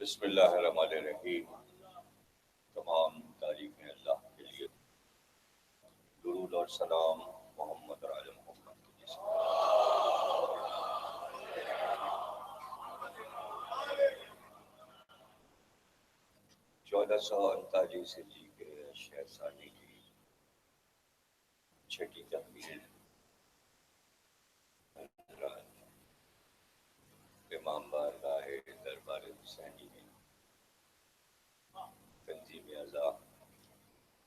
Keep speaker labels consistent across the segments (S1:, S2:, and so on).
S1: بسم اللہ الرحمن الرحیم۔ تمام تعریفیں اللہ کے لیے، درود اور سلام محمد اور آل محمد کے جسم۔ 1439 ہجری کے شہر ثانی کی چھٹی تحویل امام بارگاہ دربار حسینی میں تنظیم اعضاء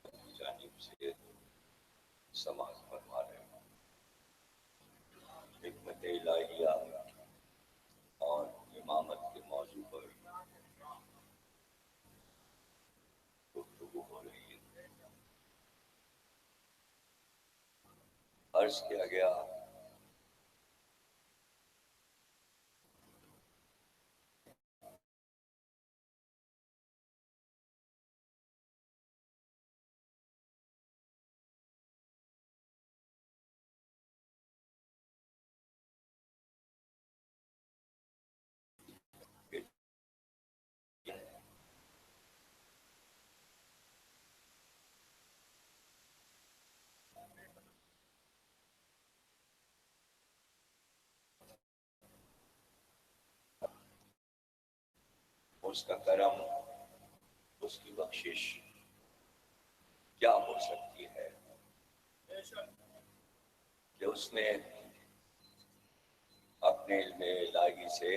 S1: کی جانب سے سماعت فرما رہے ہیں۔ حکمت الہیہ اور امامت کے موضوع پر گفتگو ہو رہی ہے۔ عرض کیا گیا اس کا کرم، اس کی بخشش کیا ہو سکتی ہے کہ اس نے اپنے علم الہی سے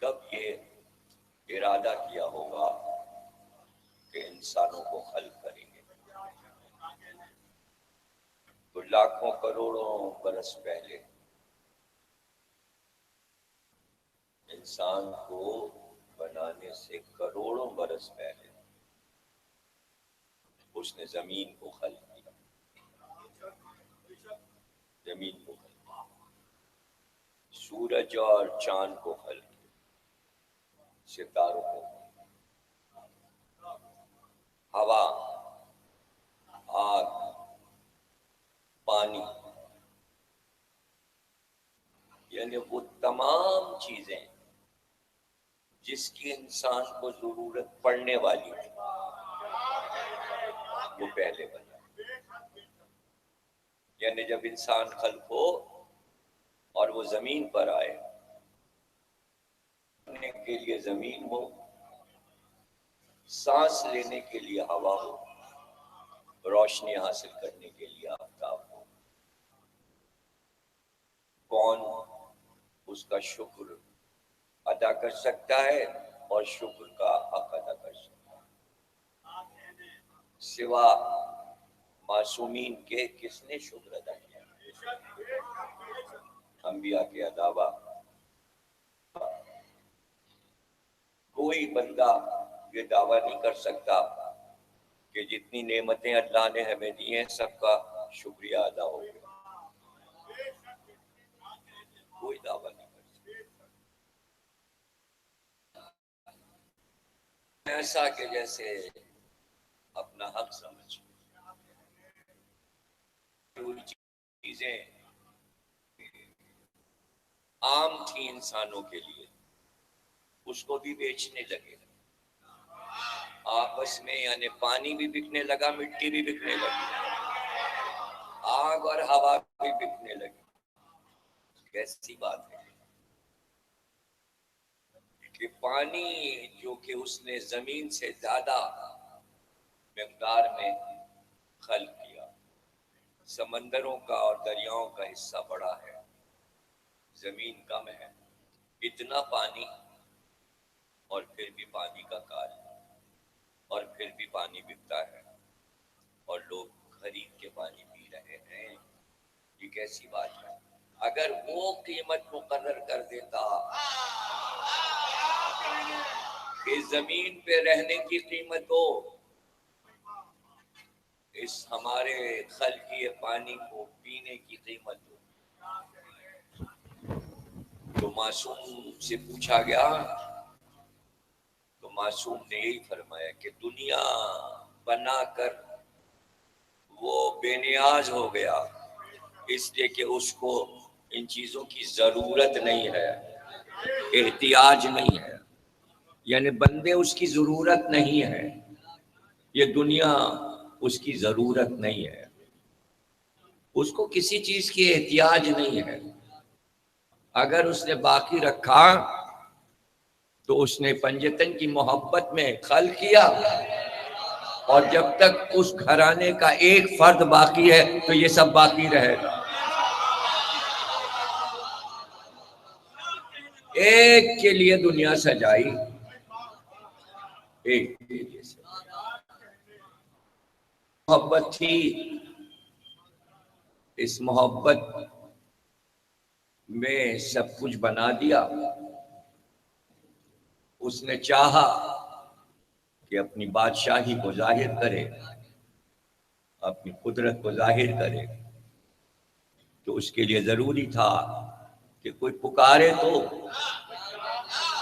S1: کب یہ ارادہ کیا ہوگا کہ انسانوں کو خلق کریں گے۔ تو لاکھوں کروڑوں برس پہلے انسان کو بنانے سے کروڑوں برس پہلے اس نے زمین کو خلق کیا، زمین کو خلق کیا، سورج اور چاند کو خلق کیا، ستاروں کو، ہوا، آگ، پانی، یعنی وہ تمام چیزیں جس کی انسان کو ضرورت پڑنے والی ہے وہ پہلے بنا۔ یعنی جب انسان خلق ہو اور وہ زمین پر آئے، رہنے کے لیے زمین ہو، سانس لینے کے لیے ہوا ہو، روشنی حاصل کرنے کے لیے آفتاب ہو، کون اس کا شکر ادا کر سکتا ہے اور شکر کا حق ادا کر سکتا ہے؟ سوا معصومین کے کس نے شکر ادا کیا؟ انبیاء کے علاوہ کوئی بندہ یہ دعویٰ نہیں کر سکتا کہ جتنی نعمتیں اللہ نے ہمیں دی ہیں سب کا شکریہ ادا ہو گیا۔ کوئی دعویٰ نہیں کر سکتا، ایسا کہ جیسے اپنا حق سمجھ چیزیں عام تھی انسانوں کے لیے، اس کو بھی بیچنے لگے آپس میں، یعنی پانی بھی بکنے لگا، مٹی بھی بکنے لگی، آگ اور ہوا بھی بکنے لگی۔ کیسی بات ہے کہ پانی جو کہ اس نے زمین سے زیادہ مقدار میں خلق کیا، سمندروں کا اور دریاؤں کا حصہ بڑا ہے، زمین کم ہے، اتنا پانی اور پھر بھی پانی کا کال، اور پھر بھی پانی بکتا ہے اور لوگ خرید کے پانی پی رہے ہیں۔ یہ کیسی بات ہے؟ اگر وہ قیمت مقرر کر دیتا کہ زمین پہ رہنے کی قیمت ہو، اس ہمارے خلقی پانی کو پینے کی قیمت ہو، تو معصوم سے پوچھا گیا تو معصوم نے یہی فرمایا کہ دنیا بنا کر وہ بے نیاز ہو گیا، اس لیے کہ اس کو ان چیزوں کی ضرورت نہیں ہے، احتیاج نہیں ہے۔ یعنی بندے اس کی ضرورت نہیں ہے، یہ دنیا اس کی ضرورت نہیں ہے، اس کو کسی چیز کی احتیاج نہیں ہے۔ اگر اس نے باقی رکھا تو اس نے پنجتن کی محبت میں خلق کیا، اور جب تک اس گھرانے کا ایک فرد باقی ہے تو یہ سب باقی رہے گا۔ ایک کے لیے دنیا سجائی، ایک کے لیے محبت تھی، اس محبت میں سب کچھ بنا دیا۔ اس نے چاہا کہ اپنی بادشاہی کو ظاہر کرے، اپنی قدرت کو ظاہر کرے، تو اس کے لیے ضروری تھا کہ کوئی پکارے تو،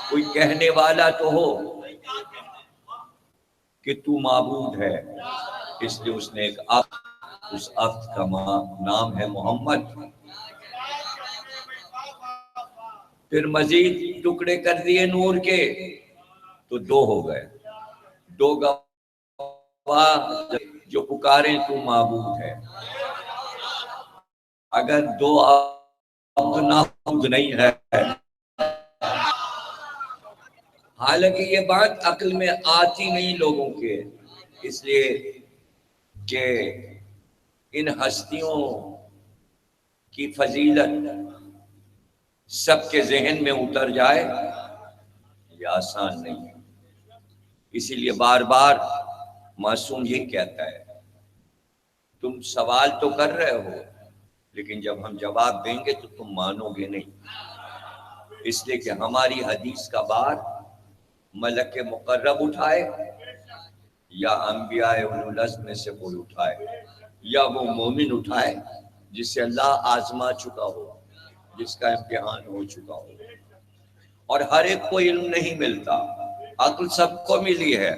S1: کوئی کہنے والا تو ہو کہ تو معبود ہے۔ اس لیے اس نے ایک عبد، اس عبد کا نام ہے محمد۔ پھر مزید ٹکڑے کر دیے نور کے تو دو ہو گئے، دو گواہ جو پکارے تو معبود ہے۔ اگر دو عبد نابود نہیں ہے، حالانکہ یہ بات عقل میں آتی نہیں لوگوں کے، اس لیے کہ ان ہستیوں کی فضیلت سب کے ذہن میں اتر جائے یہ آسان نہیں ہے۔ اسی لیے بار بار معصوم یہ کہتا ہے تم سوال تو کر رہے ہو لیکن جب ہم جواب دیں گے تو تم مانو گے نہیں، اس لیے کہ ہماری حدیث کا بار ملک مقرب اٹھائے یا انبیاء اولو العزم میں سے کوئی اٹھائے، یا وہ مومن اٹھائے جس سے اللہ آزما چکا ہو، جس کا امتحان ہو چکا ہو۔ اور ہر ایک کو علم نہیں ملتا، عقل سب کو ملی ہے،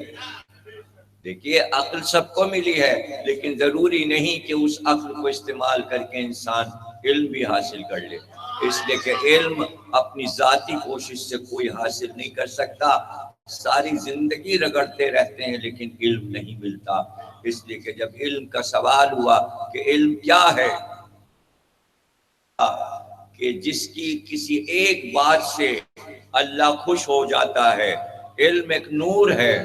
S1: دیکھیے عقل سب کو ملی ہے، لیکن ضروری نہیں کہ اس عقل کو استعمال کر کے انسان علم بھی حاصل کر لے، اس لیے کہ علم اپنی ذاتی کوشش سے کوئی حاصل نہیں کر سکتا، ساری زندگی رگڑتے رہتے ہیں لیکن علم نہیں ملتا۔ اس لیے کہ جب علم کا سوال ہوا کہ علم کیا ہے، کہ جس کی کسی ایک بات سے اللہ خوش ہو جاتا ہے، علم ایک نور ہے،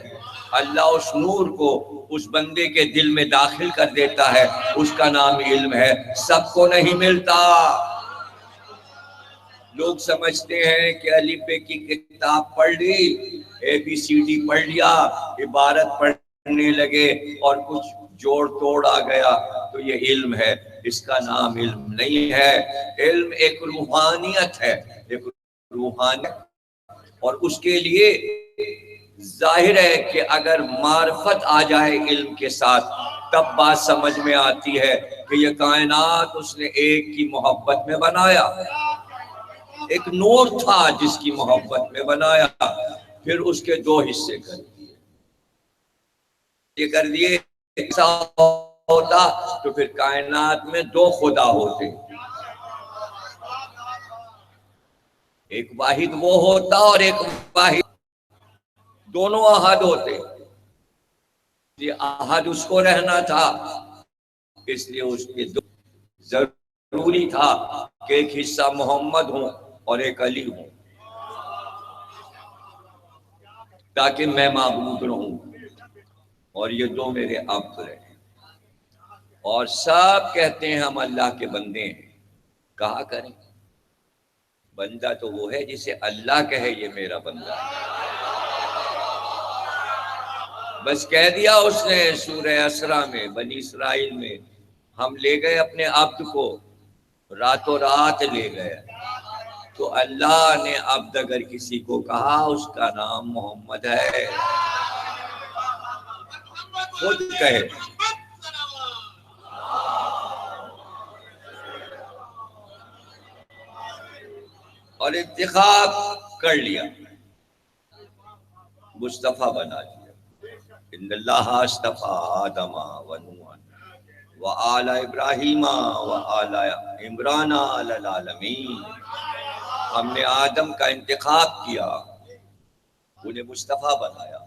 S1: اللہ اس نور کو اس بندے کے دل میں داخل کر دیتا ہے، اس کا نام علم ہے، سب کو نہیں ملتا۔ لوگ سمجھتے ہیں کہ الف بے کی کتاب پڑھ لی، اے بی سی ڈی پڑھ لیا، عبارت پڑھنے لگے اور کچھ جوڑ توڑ آ گیا تو یہ علم ہے، اس کا نام علم نہیں ہے۔ علم ایک روحانیت ہے، ایک روحانیت، اور اس کے لیے ظاہر ہے کہ اگر معرفت آ جائے علم کے ساتھ تب بات سمجھ میں آتی ہے کہ یہ کائنات اس نے ایک کی محبت میں بنایا، ایک نور تھا جس کی محبت میں بنایا، پھر اس کے دو حصے کر دیے، یہ کر دیے، ایسا ہوتا تو پھر کائنات میں دو خدا ہوتے، ایک واحد وہ ہوتا اور ایک واحد، دونوں احد ہوتے، یہ احد اس کو رہنا تھا، اس لیے اس کے دو ضروری تھا کہ ایک حصہ محمد ہوں اور ایک علی ہوں، تاکہ میں معبود رہوں اور یہ دو میرے عبد رہے۔ اور سب کہتے ہیں ہم اللہ کے بندے ہیں، کہا کریں، بندہ تو وہ ہے جسے اللہ کہے یہ میرا بندہ ہے۔ بس کہہ دیا اس نے سورہ اسرا میں، بنی اسرائیل میں، ہم لے گئے اپنے عبد کو، راتوں رات لے گئے، تو اللہ نے عبد اگر کسی کو کہا اس کا نام محمد ہے، خود کہے۔ اور انتخاب کر لیا، مصطفیٰ بنا دیا، ان اللہ اصطفیٰ آدم و نوح و آل ابراہیم و آل عمران علی العالمین۔ ہم نے آدم کا انتخاب کیا، انہیں مصطفیٰ بنایا،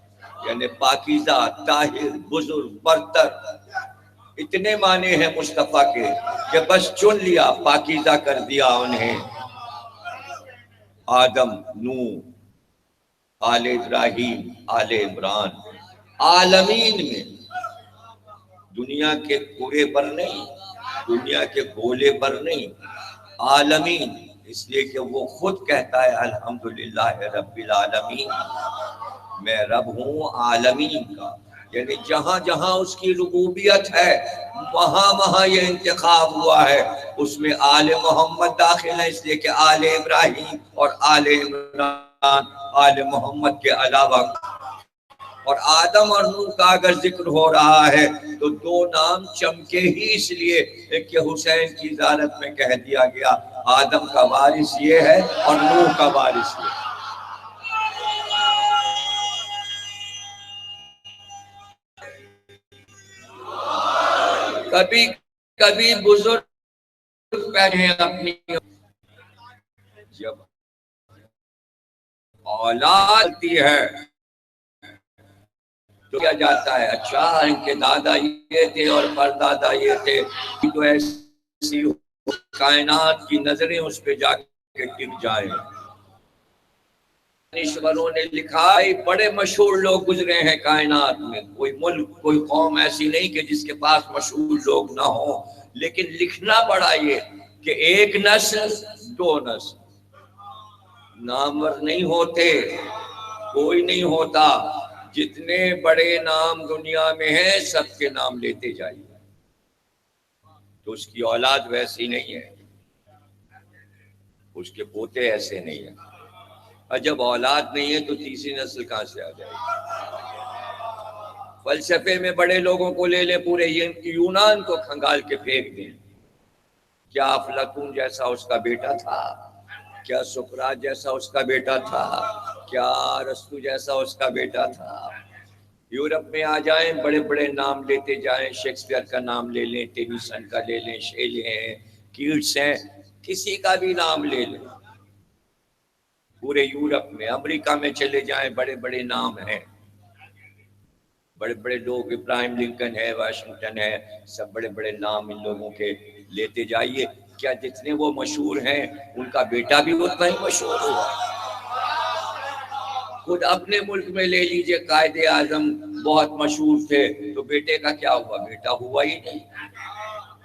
S1: یعنی پاکیزہ، طاہر، بزرگ، برتر، اتنے معنی ہیں مصطفیٰ کے کہ بس چن لیا، پاکیزہ کر دیا انہیں۔ آدم، نوح، آل ابراہیم، آل عمران، عالمین میں، دنیا کے کوے پر نہیں، دنیا کے گولے پر نہیں، عالمین، اس لیے کہ وہ خود کہتا ہے الحمدللہ رب العالمین، میں رب ہوں عالمین کا، یعنی جہاں جہاں اس کی ربوبیت ہے وہاں وہاں یہ انتخاب ہوا ہے، اس میں آل محمد داخل ہے، اس لیے کہ آل ابراہیم اور آل عمران آل محمد کے علاوہ، اور آدم اور نوح کا اگر ذکر ہو رہا ہے تو دو نام چمکے ہی اس لیے کہ حسین کی زیارت میں کہہ دیا گیا آدم کا وارث یہ ہے اور نوح کا وارث یہ ہے۔ کبھی کبھی بزرگ پہنے اپنی جب اولاد ہے تو کیا جاتا ہے اچھا ان کے دادا یہ تھے اور پردادا یہ تھے، تو ایسی کائنات کی نظریں اس پہ جا کے ٹک جائیں۔ دانشوروں نے لکھا ہے بڑے مشہور لوگ گزرے ہیں کائنات میں، کوئی ملک کوئی قوم ایسی نہیں کہ جس کے پاس مشہور لوگ نہ ہوں، لیکن لکھنا پڑا یہ کہ ایک نسل دو نسل، نامور نہیں ہوتے، کوئی نہیں ہوتا، جتنے بڑے نام دنیا میں ہیں سب کے نام لیتے جائیے، تو اس کی اولاد ویسی نہیں ہے، اس کے پوتے ایسے نہیں ہیں، اور جب اولاد نہیں ہے تو تیسری نسل کہاں سے آ جائے گی؟ فلسفے میں بڑے لوگوں کو لے لیں، پورے یونان کو کھنگال کے پھینک دیں، کیا افلاطون جیسا اس کا بیٹا تھا، کیا سقراط جیسا اس کا بیٹا تھا، کیا ارسطو جیسا اس کا بیٹا تھا؟ یورپ میں آ جائیں، بڑے بڑے نام لیتے جائیں، شیکسپیئر کا نام لے لیں، ٹینیسن کا لے لیں، شیلے ہیں، کیٹس ہیں، کسی کا بھی نام لے لیں، پورے یورپ میں، امریکہ میں چلے جائیں بڑے بڑے نام ہیں، بڑے بڑے لوگ، ابراہیم لنکن ہے، واشنگٹن ہے، سب بڑے بڑے نام ان لوگوں کے لیتے جائیے، کیا جتنے وہ مشہور ہیں ان کا بیٹا بھی اتنا ہی مشہور ہوا؟ خود اپنے ملک میں لے لیجئے، قائد اعظم بہت مشہور تھے تو بیٹے کا کیا ہوا؟ بیٹا ہوا ہی نہیں۔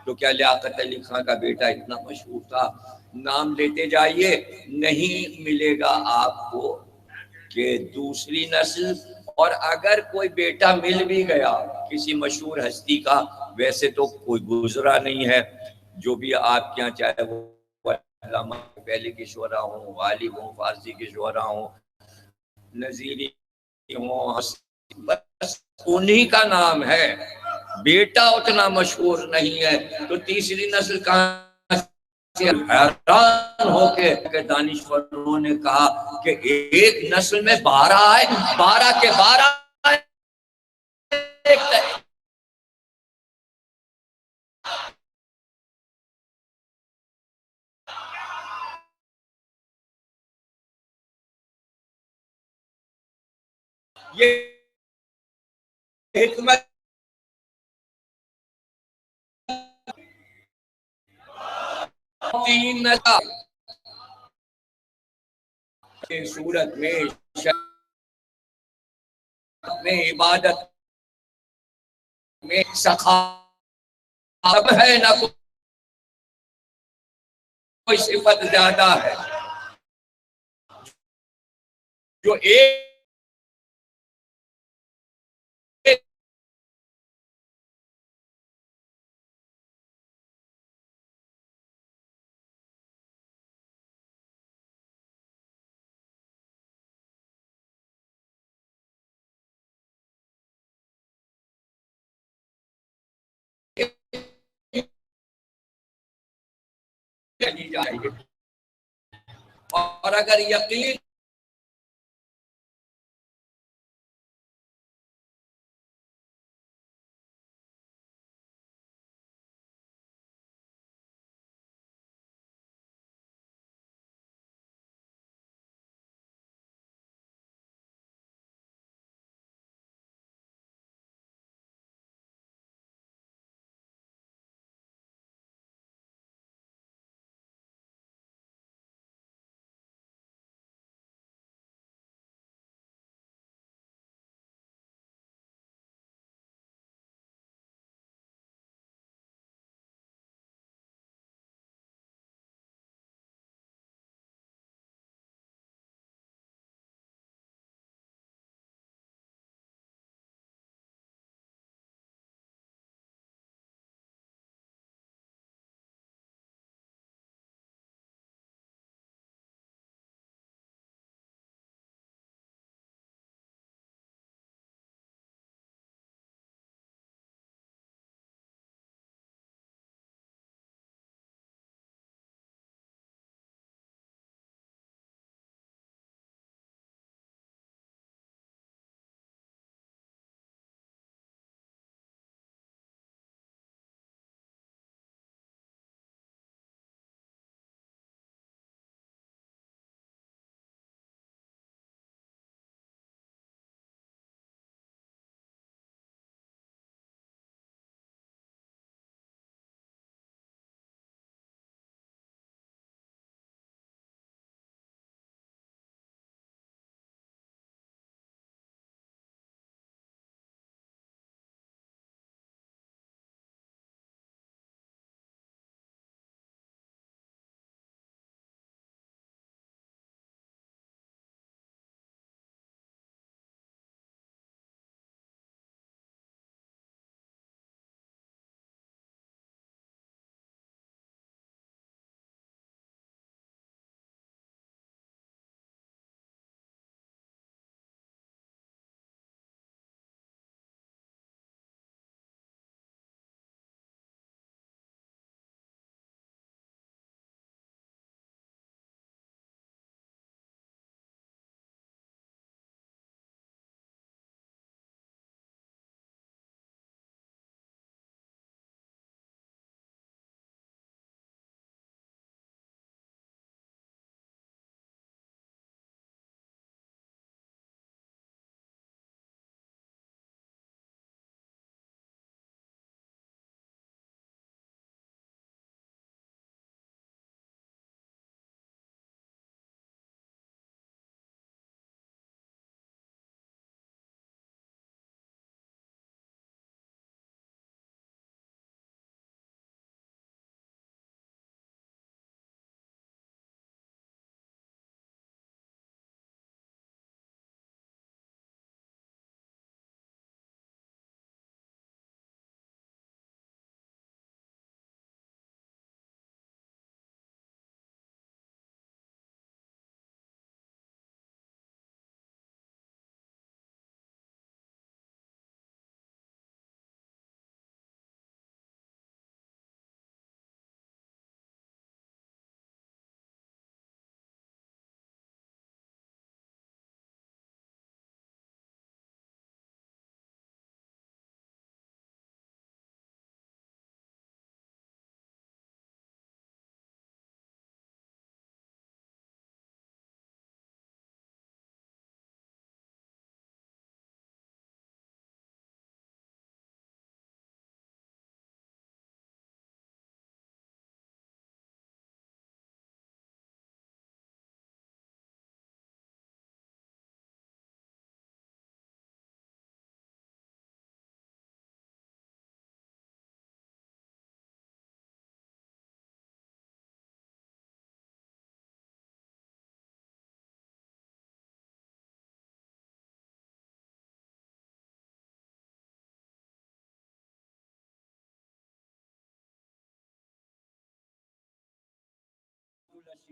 S1: تو کیا لیاقت علی خان کا بیٹا اتنا مشہور تھا؟ نام لیتے جائیے، نہیں ملے گا آپ کو کہ دوسری نسل، اور اگر کوئی بیٹا مل بھی گیا کسی مشہور ہستی کا، ویسے تو کوئی گزرا نہیں ہے، جو بھی آپ کے یہاں چاہے وہ علامہ پہلے کے شعرا ہوں، غالب ہوں، فارسی کے شعرا ہوں، نظیری ہوں، بس انہی کا نام ہے، بیٹا اتنا مشہور نہیں ہے، تو تیسری نسل کہاں سے؟ حیران ہو کے دانشوروں نے کہا کہ ایک نسل میں 12 آئے، 12 کے 12 یہ حکمت تین نسل صورت میں میں عبادت میں سخاوت ہے، نہ کوئی صفت زیادہ ہے، جو ایک جائے، اور اگر یقین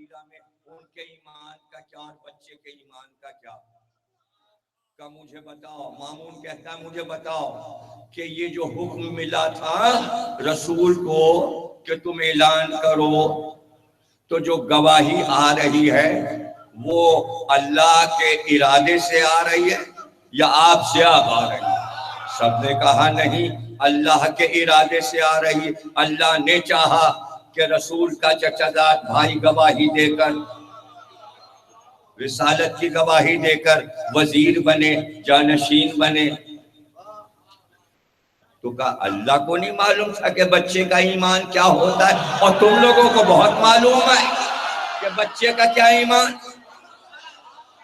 S1: العشیرہ میں ان کے ایمان کا کیا اور بچے کے ایمان کا کیا؟ کہ مجھے بتاؤ، مامون کہتا ہے مجھے بتاؤ کہ یہ جو حکم ملا تھا رسول کو کہ تم اعلان کرو، تو جو گواہی آ رہی ہے وہ اللہ کے ارادے سے آ رہی ہے یا آپ سے آ رہی ہے؟ سب نے کہا نہیں، اللہ کے ارادے سے آ رہی۔ اللہ نے چاہا کہ رسول کا چچا زاد بھائی گواہی دے کر، رسالت کی گواہی دے کر وزیر بنے، جانشین بنے۔ تو کہا اللہ کو نہیں معلوم تھا کہ بچے کا ایمان کیا ہوتا ہے، اور تم لوگوں کو بہت معلوم ہے کہ بچے کا کیا ایمان۔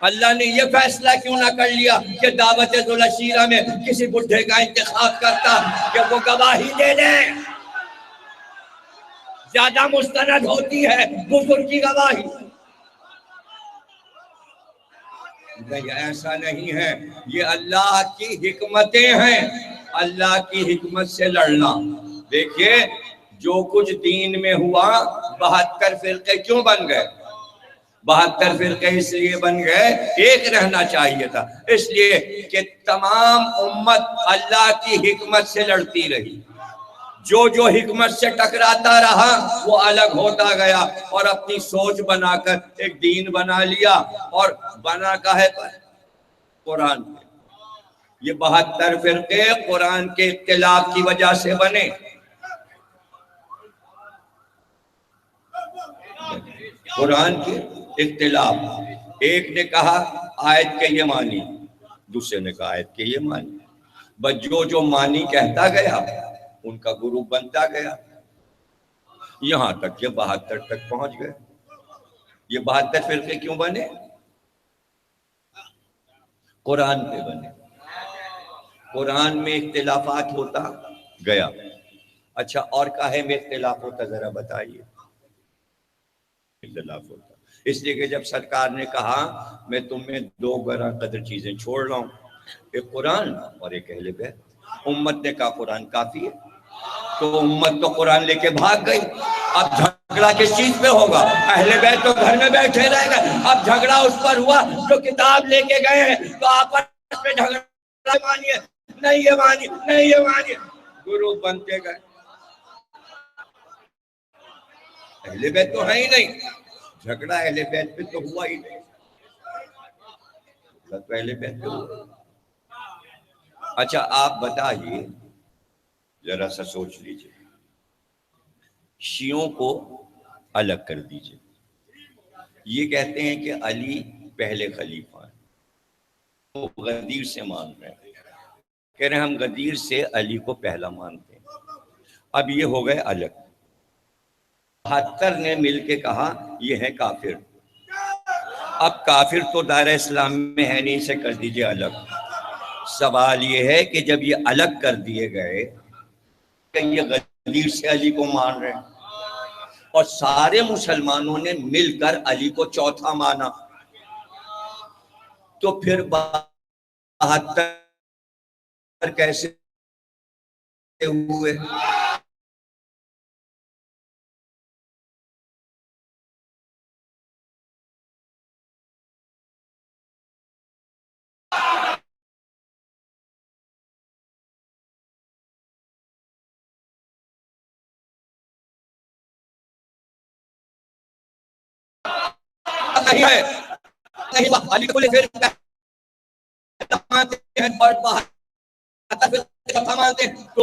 S1: اللہ نے یہ فیصلہ کیوں نہ کر لیا کہ دعوت ذوالعشیرہ میں کسی بڈھے کا انتخاب کرتا کہ وہ گواہی دے دے؟ زیادہ مستند ہوتی ہے بزرگ کی گواہی۔ نہیں، ایسا نہیں ہے، یہ اللہ کی حکمتیں ہیں، اللہ کی حکمت سے لڑنا۔ دیکھیے جو کچھ دین میں ہوا، 72 فرقے کیوں بن گئے؟ 72 فرقے اس لیے بن گئے، ایک رہنا چاہیے تھا، اس لیے کہ تمام امت اللہ کی حکمت سے لڑتی رہی۔ جو حکمت سے ٹکراتا رہا وہ الگ ہوتا گیا اور اپنی سوچ بنا کر ایک دین بنا لیا، اور بنا کہے پر قرآن پہ۔ یہ 72 فرقے قرآن کے اختلاف کی وجہ سے بنے۔ قرآن کے اختلاف، ایک نے کہا آیت کے یہ معنی، دوسرے نے کہا آیت کے یہ معنی، بس جو معنی کہتا گیا ان کا گروپ بنتا گیا، یہاں تک کہ 72 تک پہنچ گئے۔ یہ 72 فرقے کیوں بنے؟ قرآن پہ بنے، قرآن میں اختلافات ہوتا گیا۔ اچھا اور کاہے میں اختلاف ہوتا ذرا بتائیے؟ اختلاف ہوتا اس لیے کہ جب سرکار نے کہا میں تمہیں 2 گراں قدر چیزیں چھوڑ رہا ہوں، ایک قرآن اور ایک اہل بیت۔ امت نے کہا قرآن کافی ہے، تو امت تو قرآن لے کے بھاگ گئی۔ اب جھگڑا کس چیز پہ ہوگا؟ اہل بیت تو گھر میں بیٹھے رہ گئے، اب جھگڑا اس پر ہوا جو کتاب لے کے گئے ہیں، تو آپس میں جھگڑا مانیے نہیں، یہ مانیے نہیں، یہ مانیے، گروپ بنتے گئے۔ اہل بیت تو ہے ہی نہیں، جھگڑا اہل بیت پہ تو ہوا ہی نہیں، اہل بیت پہ ہوا۔ اچھا آپ بتائیے، ذرا سا سوچ لیجئے، شیعوں کو الگ کر دیجئے، یہ کہتے ہیں کہ علی پہلے خلیفہ ہیں، وہ غدیر سے مان رہے ہیں، کہہ رہے ہیں ہم غدیر سے علی کو پہلا مانتے ہیں۔ اب یہ ہو گئے الگ، 72 نے مل کے کہا یہ ہے کافر۔ اب کافر تو دائرہ اسلام میں ہے نہیں، سے کر دیجئے الگ۔ سوال یہ ہے کہ جب یہ الگ کر دیے گئے کہ یہ غدیر سے علی کو مان رہے ہیں، اور سارے مسلمانوں نے مل کر علی کو چوتھا مانا، تو پھر 72 کیسے ہوئے؟ نہیں ہے، نہیں علی کو لے پھر مانتے ہیں اور 72 چوتھا مانتے ہیں، تو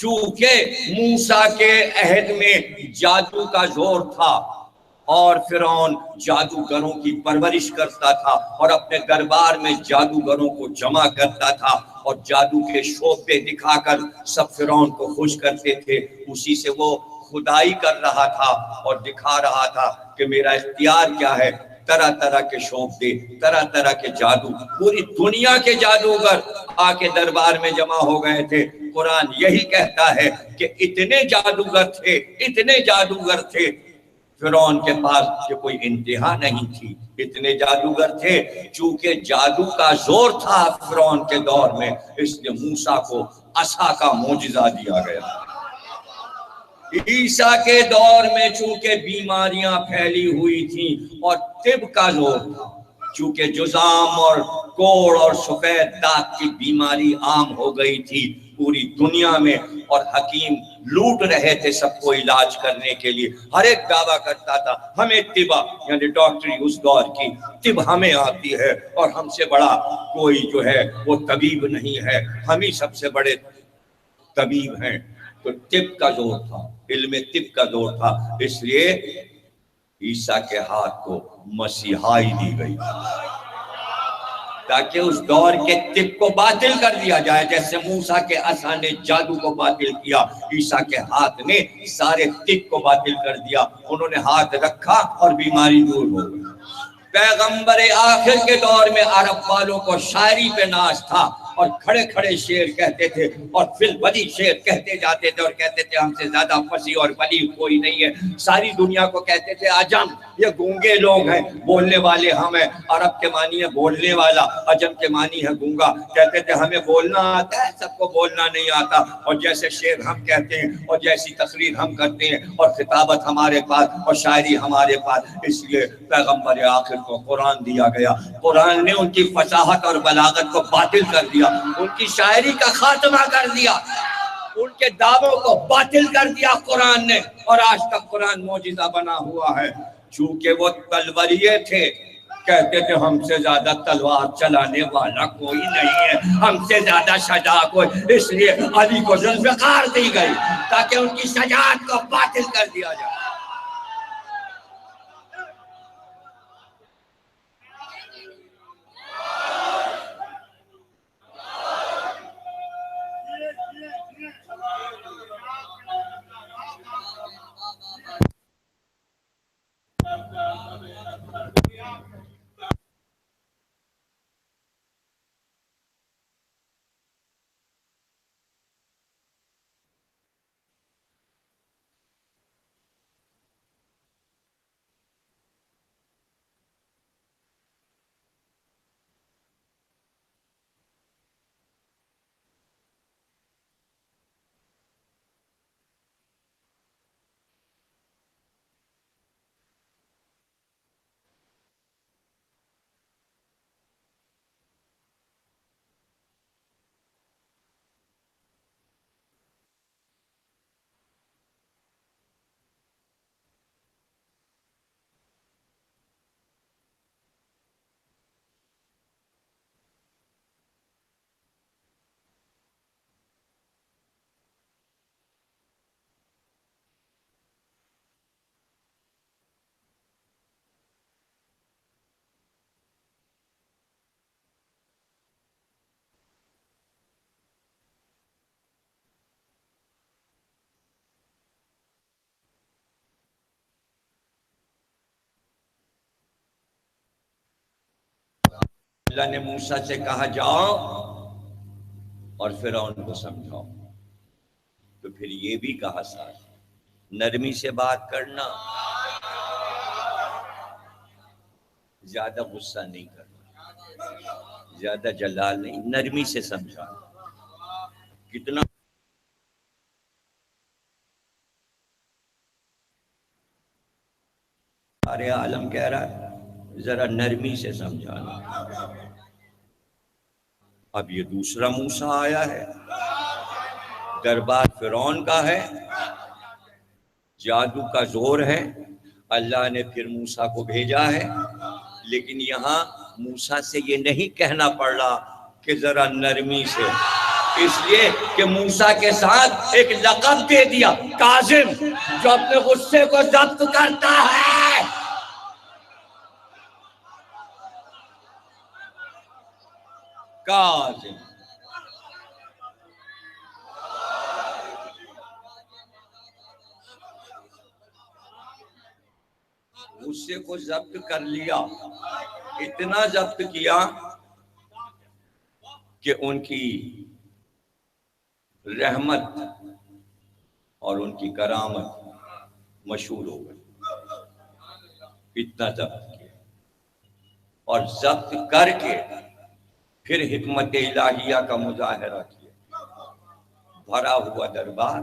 S1: چونکہ موسیٰ کے عہد میں جادو کا زور تھا اور فرعون جادوگروں کی پرورش کرتا تھا اور اپنے دربار میں جادوگروں کو جمع کرتا تھا اور جادو کے شعبے دکھا کر سب فرعون کو خوش کرتے تھے، اسی سے وہ خدائی کر رہا تھا اور دکھا رہا تھا کہ میرا اختیار کیا ہے۔ طرح طرح کے شعبے، طرح طرح کے جادو، پوری دنیا کے جادوگر آ کے دربار میں جمع ہو گئے تھے۔ قرآن یہی کہتا ہے کہ اتنے جادوگر تھے، اتنے جادوگر تھے، فرعون کے پاس کہ کوئی انتہا نہیں تھی، اتنے جادوگر تھے۔ چونکہ جادو کا زور تھا فرعون کے دور میں، اس لیے موسیٰ کو عصا کا معجزہ دیا گیا۔ عیسیٰ کے دور میں چونکہ بیماریاں پھیلی ہوئی تھیں اور طب کا زور تھا، چونکہ جزام اور کوڑ اور سفید داغ کی بیماری عام ہو گئی تھی پوری دنیا میں، اور حکیم لوٹ رہے تھے سب کو علاج کرنے کے لیے۔ ہر ایک دعویٰ کرتا تھا ہمیں طب، یعنی ڈاکٹری اس دور کی طب ہمیں آتی ہے اور ہم سے بڑا کوئی جو ہے وہ طبیب نہیں ہے، ہم ہی سب سے بڑے طبیب ہیں۔ تو طب کا زور تھا، علم طب کا زور تھا، اس لیے عیسیٰ کے ہاتھ کو مسیحائی دی گئی تاکہ اس دور کے طب کو باطل کر دیا جائے، جیسے موسیٰ کے عصا نے جادو کو باطل کیا، عیسیٰ کے ہاتھ نے سارے طب کو باطل کر دیا۔ انہوں نے ہاتھ رکھا اور بیماری دور ہو گئی۔ پیغمبر آخر کے دور میں عرب والوں کو شاعری پہ ناز تھا اور کھڑے کھڑے شعر کہتے تھے اور فی البدی شعر کہتے جاتے تھے اور کہتے تھے ہم سے زیادہ فصیح اور بلیغ کوئی نہیں ہے۔ ساری دنیا کو کہتے تھے عجم یہ گونگے لوگ ہیں، بولنے والے ہم ہیں۔ عرب کے معنی ہے بولنے والا، عجم کے معنی ہے گونگا۔ کہتے تھے ہمیں بولنا آتا ہے، سب کو بولنا نہیں آتا، اور جیسے شعر ہم کہتے ہیں اور جیسی تقریر ہم کرتے ہیں اور خطابت ہمارے پاس اور شاعری ہمارے پاس، اس لیے پیغمبر آخر کو قرآن دیا گیا۔ قرآن نے ان کی فصاحت اور بلاغت کو باطل کر دیا، ان کی شاعری کا خاتمہ کر دیا، ان کے دعووں کو باطل کر دیا قرآن نے، اور آج تک قرآن معجزہ بنا ہوا ہے۔ چونکہ وہ تلوریے تھے، کہتے تھے ہم سے زیادہ تلوار چلانے والا کوئی نہیں ہے، ہم سے زیادہ شجاع کوئی، اس لیے علی کو ذوالفقار دی گئی تاکہ ان کی شجاعت کو باطل کر دیا جائے۔ اللہ نے موسیٰ سے کہا جاؤ اور فرعون کو سمجھاؤ، تو پھر یہ بھی کہا ساتھ نرمی سے بات کرنا، زیادہ غصہ نہیں کرنا، زیادہ جلال نہیں، نرمی سے سمجھانا۔ کتنا سارے عالم کہہ رہا ہے ذرا نرمی سے سمجھانا۔ اب یہ دوسرا موسیٰ آیا ہے، دربار فرعون کا ہے، جادو کا زور ہے، اللہ نے پھر موسیٰ کو بھیجا ہے، لیکن یہاں موسیٰ سے یہ نہیں کہنا پڑ رہا کہ ذرا نرمی سے، اس لیے کہ موسیٰ کے ساتھ ایک لقب دے دیا، کاظم، جو اپنے غصے کو ضبط کرتا ہے۔ کاظم، غصے کو ضبط کر لیا، اتنا ضبط کیا کہ ان کی رحمت اور ان کی کرامت مشہور ہو گئی، اتنا ضبط کیا، اور ضبط کر کے پھر حکمت الہیہ کا مظاہرہ کیا۔ بھرا ہوا دربار،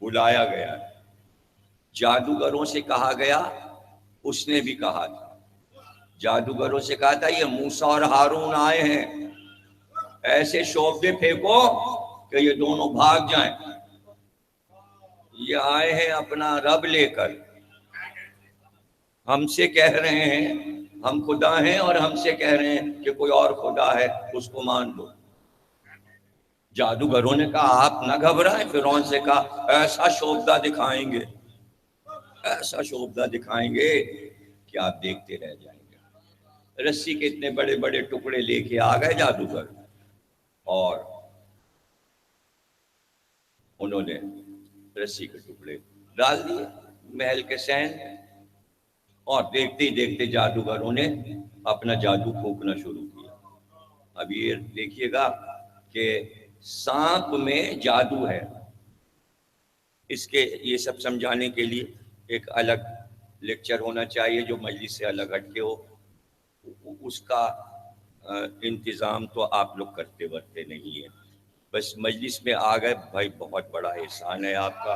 S1: بلایا گیا، جادوگروں سے کہا گیا، اس نے بھی کہا تھا، جادوگروں سے کہا تھا یہ موسیٰ اور ہارون آئے ہیں، ایسے شعبے پھینکو کہ یہ دونوں بھاگ جائیں، یہ آئے ہیں اپنا رب لے کر، ہم سے کہہ رہے ہیں ہم خدا ہیں، اور ہم سے کہہ رہے ہیں کہ کوئی اور خدا ہے، اس کو مان لو۔ جادوگروں نے کہا آپ نہ گھبرائیں، فرعون سے کہا ایسا شعبدہ دکھائیں گے، ایسا شعبدہ دکھائیں گے کہ آپ دیکھتے رہ جائیں گے۔ رسی کے اتنے بڑے بڑے ٹکڑے لے کے آ گئے جادوگر، اور انہوں نے رسی کے ٹکڑے ڈال دیے محل کے صحن میں، اور دیکھتے ہی دیکھتے جادوگروں نے اپنا جادو پھونکنا شروع کیا۔ اب یہ دیکھیے گا کہ سانپ میں جادو ہے، اس کے یہ سب سمجھانے کے لیے ایک الگ لیکچر ہونا چاہیے جو مجلس سے الگ ہٹ کے ہو، اس کا انتظام تو آپ لوگ کرتے ورتے نہیں ہیں، بس مجلس میں آ گئے بھائی، بہت بڑا احسان ہے آپ کا۔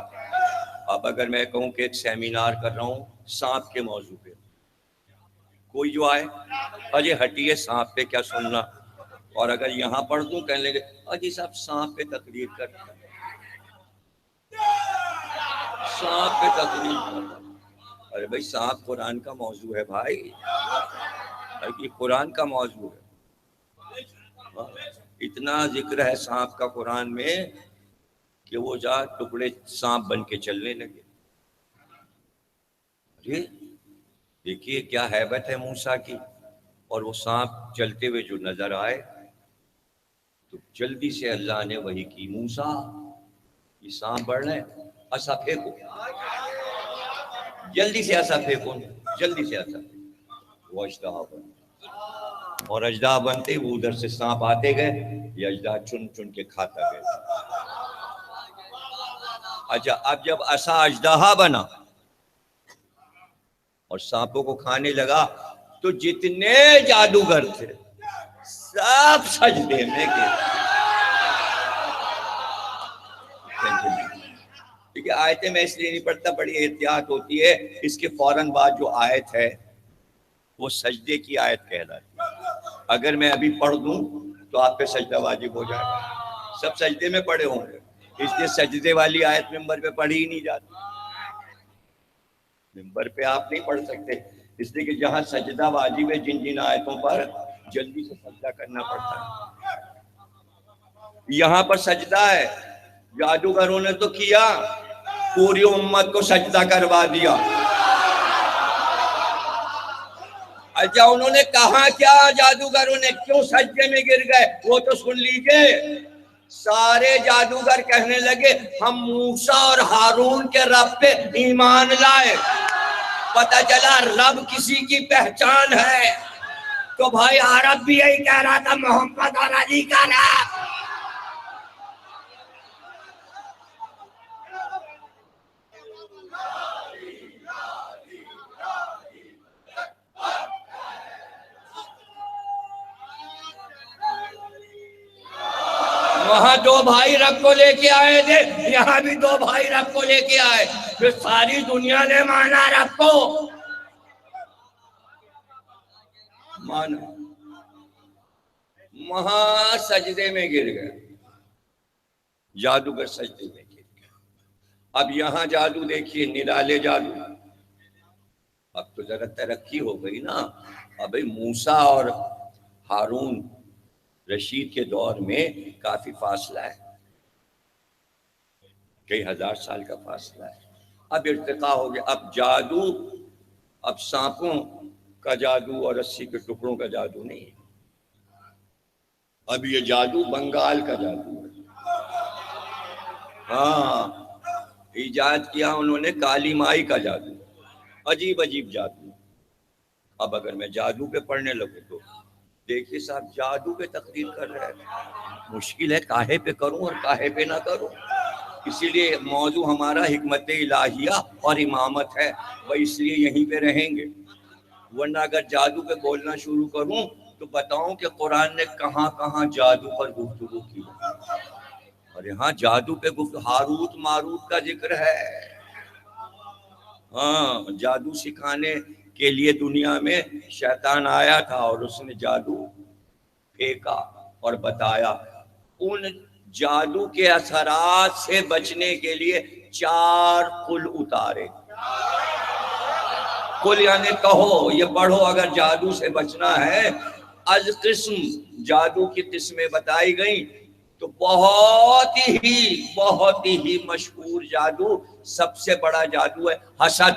S1: اب اگر میں کہوں کہ ایک سیمینار کر رہا ہوں سانپ کے موضوع پہ، کوئی جو آئے اجی ہٹیے سانپ پہ کیا سننا، اور اگر یہاں پڑھ دوں کہنے لگے اجی صاحب سانپ پہ تقریر کرتا، سانپ پہ تقریر کرتا۔ ارے بھائی سانپ قرآن کا موضوع ہے بھائی، یہ قرآن کا موضوع ہے، اتنا ذکر ہے سانپ کا قرآن میں کہ وہ جا ٹکڑے سانپ بن کے چلنے لگے۔ ارے دیکھیے کیا ہیبت ہے موسیٰ کی، اور وہ سانپ چلتے ہوئے جو نظر آئے تو جلدی سے اللہ نے وحی کی، موسیٰ یہ سانپ بڑھ رہے ہیں، عصا پھینکو، جلدی سے عصا پھینکو، جلدی سے عصا پھینکو۔ وہ اژدہا بن، اور اژدہا بنتے وہ ادھر سے سانپ آتے گئے، یہ اژدہا چن چن کے کھاتا گیا۔ اچھا اب جب عصا اژدہا بنا اور سانپوں کو کھانے لگا تو جتنے جادوگر تھے سب سجدے میں گرے۔ کیونکہ آیتیں میں اس لیے نہیں پڑھتا، بڑی احتیاط ہوتی ہے، اس کے فوراً بعد جو آیت ہے وہ سجدے کی آیت کہلاتی ہے، اگر میں ابھی پڑھ دوں تو آپ پہ سجدہ واجب ہو جائے گا، سب سجدے میں پڑھے ہوں گے، اس لیے سجدے والی آیت ممبر پہ پڑھی ہی نہیں جاتی، ممبر پہ آپ نہیں پڑھ سکتے، اس لیے کہ جہاں سجدہ واجب ہے جن جن آیتوں پر جلدی سے سجدہ کرنا پڑتا ہے، یہاں پر سجدہ ہے، جادوگروں نے تو کیا، پوری امت کو سجدہ کروا دیا۔ اچھا انہوں نے کہا کیا جادوگروں نے، کیوں سجدے میں گر گئے وہ تو سن لیجئے۔ سارے جادوگر کہنے لگے ہم موسیٰ اور ہارون کے رب پہ ایمان لائے، پتہ چلا رب کسی کی پہچان ہے، تو بھائی عرب بھی یہی کہہ رہا تھا محمد اور علی کا رب۔ وہاں دو بھائی رب کو لے کے آئے تھے، یہاں بھی دو بھائی رب کو لے کے آئے، پھر ساری دنیا نے مانا رب کو، مانا، وہاں سجدے میں گر گئے، جادوگر سجدے میں گر گئے۔ اب یہاں جادو دیکھیے، نرالے جادو، اب تو ذرا ترقی ہو گئی نا، اب موسیٰ اور ہارون رشید کے دور میں کافی فاصلہ ہے، کئی ہزار سال کا فاصلہ ہے۔ اب ارتقا ہو گیا، اب جادو اب سانپوں کا جادو اور رسی کے ٹکڑوں کا جادو نہیں ہے، اب یہ جادو بنگال کا جادو ہے۔ ہاں، ایجاد کیا انہوں نے کالی مائی کا جادو، عجیب عجیب جادو۔ اب اگر میں جادو پہ پڑھنے لگوں تو دیکھیے صاحب جادو پہ تقریر کر رہے ہیں، مشکل ہے کاہے پہ کروں اور کاہے پہ نہ کروں۔ اسی لیے موضوع ہمارا حکمت الہیہ اور امامت ہے، وہ اس لیے یہیں پہ رہیں گے، ورنہ اگر جادو پہ بولنا شروع کروں تو بتاؤں کہ قرآن نے کہاں کہاں جادو پر گفتگو کی، اور یہاں جادو پہ ہاروت ماروت کا ذکر ہے۔ ہاں، جادو سکھانے کے لیے دنیا میں شیطان آیا تھا اور اس نے جادو پھینکا اور بتایا۔ ان جادو کے اثرات سے بچنے کے لیے 4 قل اتارے۔ قل یعنی کہو، یہ پڑھو اگر جادو سے بچنا ہے۔ از قسم جادو کی قسمیں بتائی گئیں تو بہت ہی مشہور جادو، سب سے بڑا جادو ہے حسد۔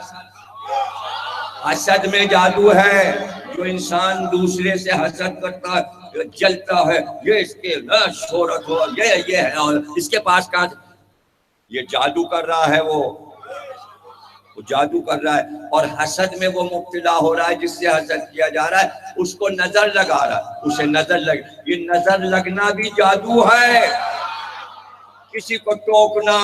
S1: حسد میں جادو ہے، جو انسان دوسرے سے حسد کرتا ہے، جلتا ہے، یہ اس کے شہرت ہو، یہ ہے، اور اس کے پاس کہاں، یہ جادو کر رہا ہے، وہ جادو کر رہا ہے۔ اور حسد میں وہ مبتلا ہو رہا ہے جس سے حسد کیا جا رہا ہے، اس کو نظر لگا رہا ہے، اسے نظر یہ نظر لگنا بھی جادو ہے۔ کسی کو ٹوکنا،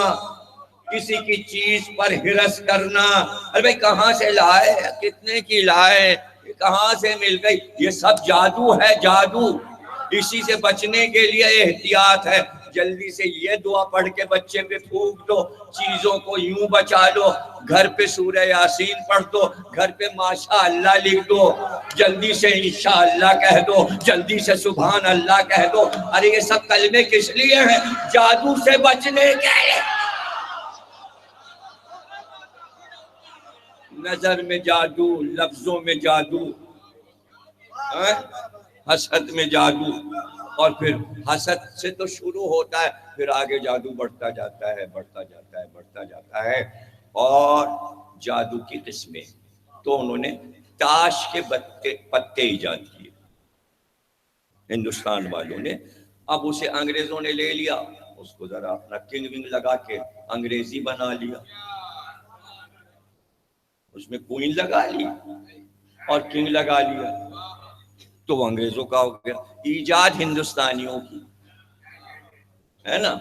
S1: کسی کی چیز پر ہرس کرنا، ارے بھائی کہاں سے لائے، کتنے کی لائے، کہاں سے مل گئی، یہ سب جادو ہے، جادو۔ اسی سے بچنے کے لیے احتیاط ہے، جلدی سے یہ دعا پڑھ کے بچے پہ پھونک دو، چیزوں کو یوں بچا لو، گھر پہ سورہ یاسین پڑھ دو، گھر پہ ماشاء اللہ لکھ دو، جلدی سے انشاءاللہ کہہ دو، جلدی سے سبحان اللہ کہہ دو۔ ارے یہ سب کلمے کس لیے ہیں؟ جادو سے بچنے کے لیے۔ نظر میں جادو، لفظوں میں جادو، حسد میں جادو، اور پھر حسد سے تو شروع ہوتا ہے، پھر آگے جادو بڑھتا جاتا ہے، بڑھتا جاتا ہے، بڑھتا جاتا ہے۔ اور جادو کی قسمیں تو انہوں نے تاش کے پتے ایجاد کیے ہندوستان والوں نے۔ اب اسے انگریزوں نے لے لیا، اس کو ذرا اپنا کنگ ونگ لگا کے انگریزی بنا لیا، اس میں کوئن لگا لی اور کنگ لگا لیا، تو وہ انگریزوں کا ہو گیا، ایجاد ہندوستانیوں کی، ہے نا۔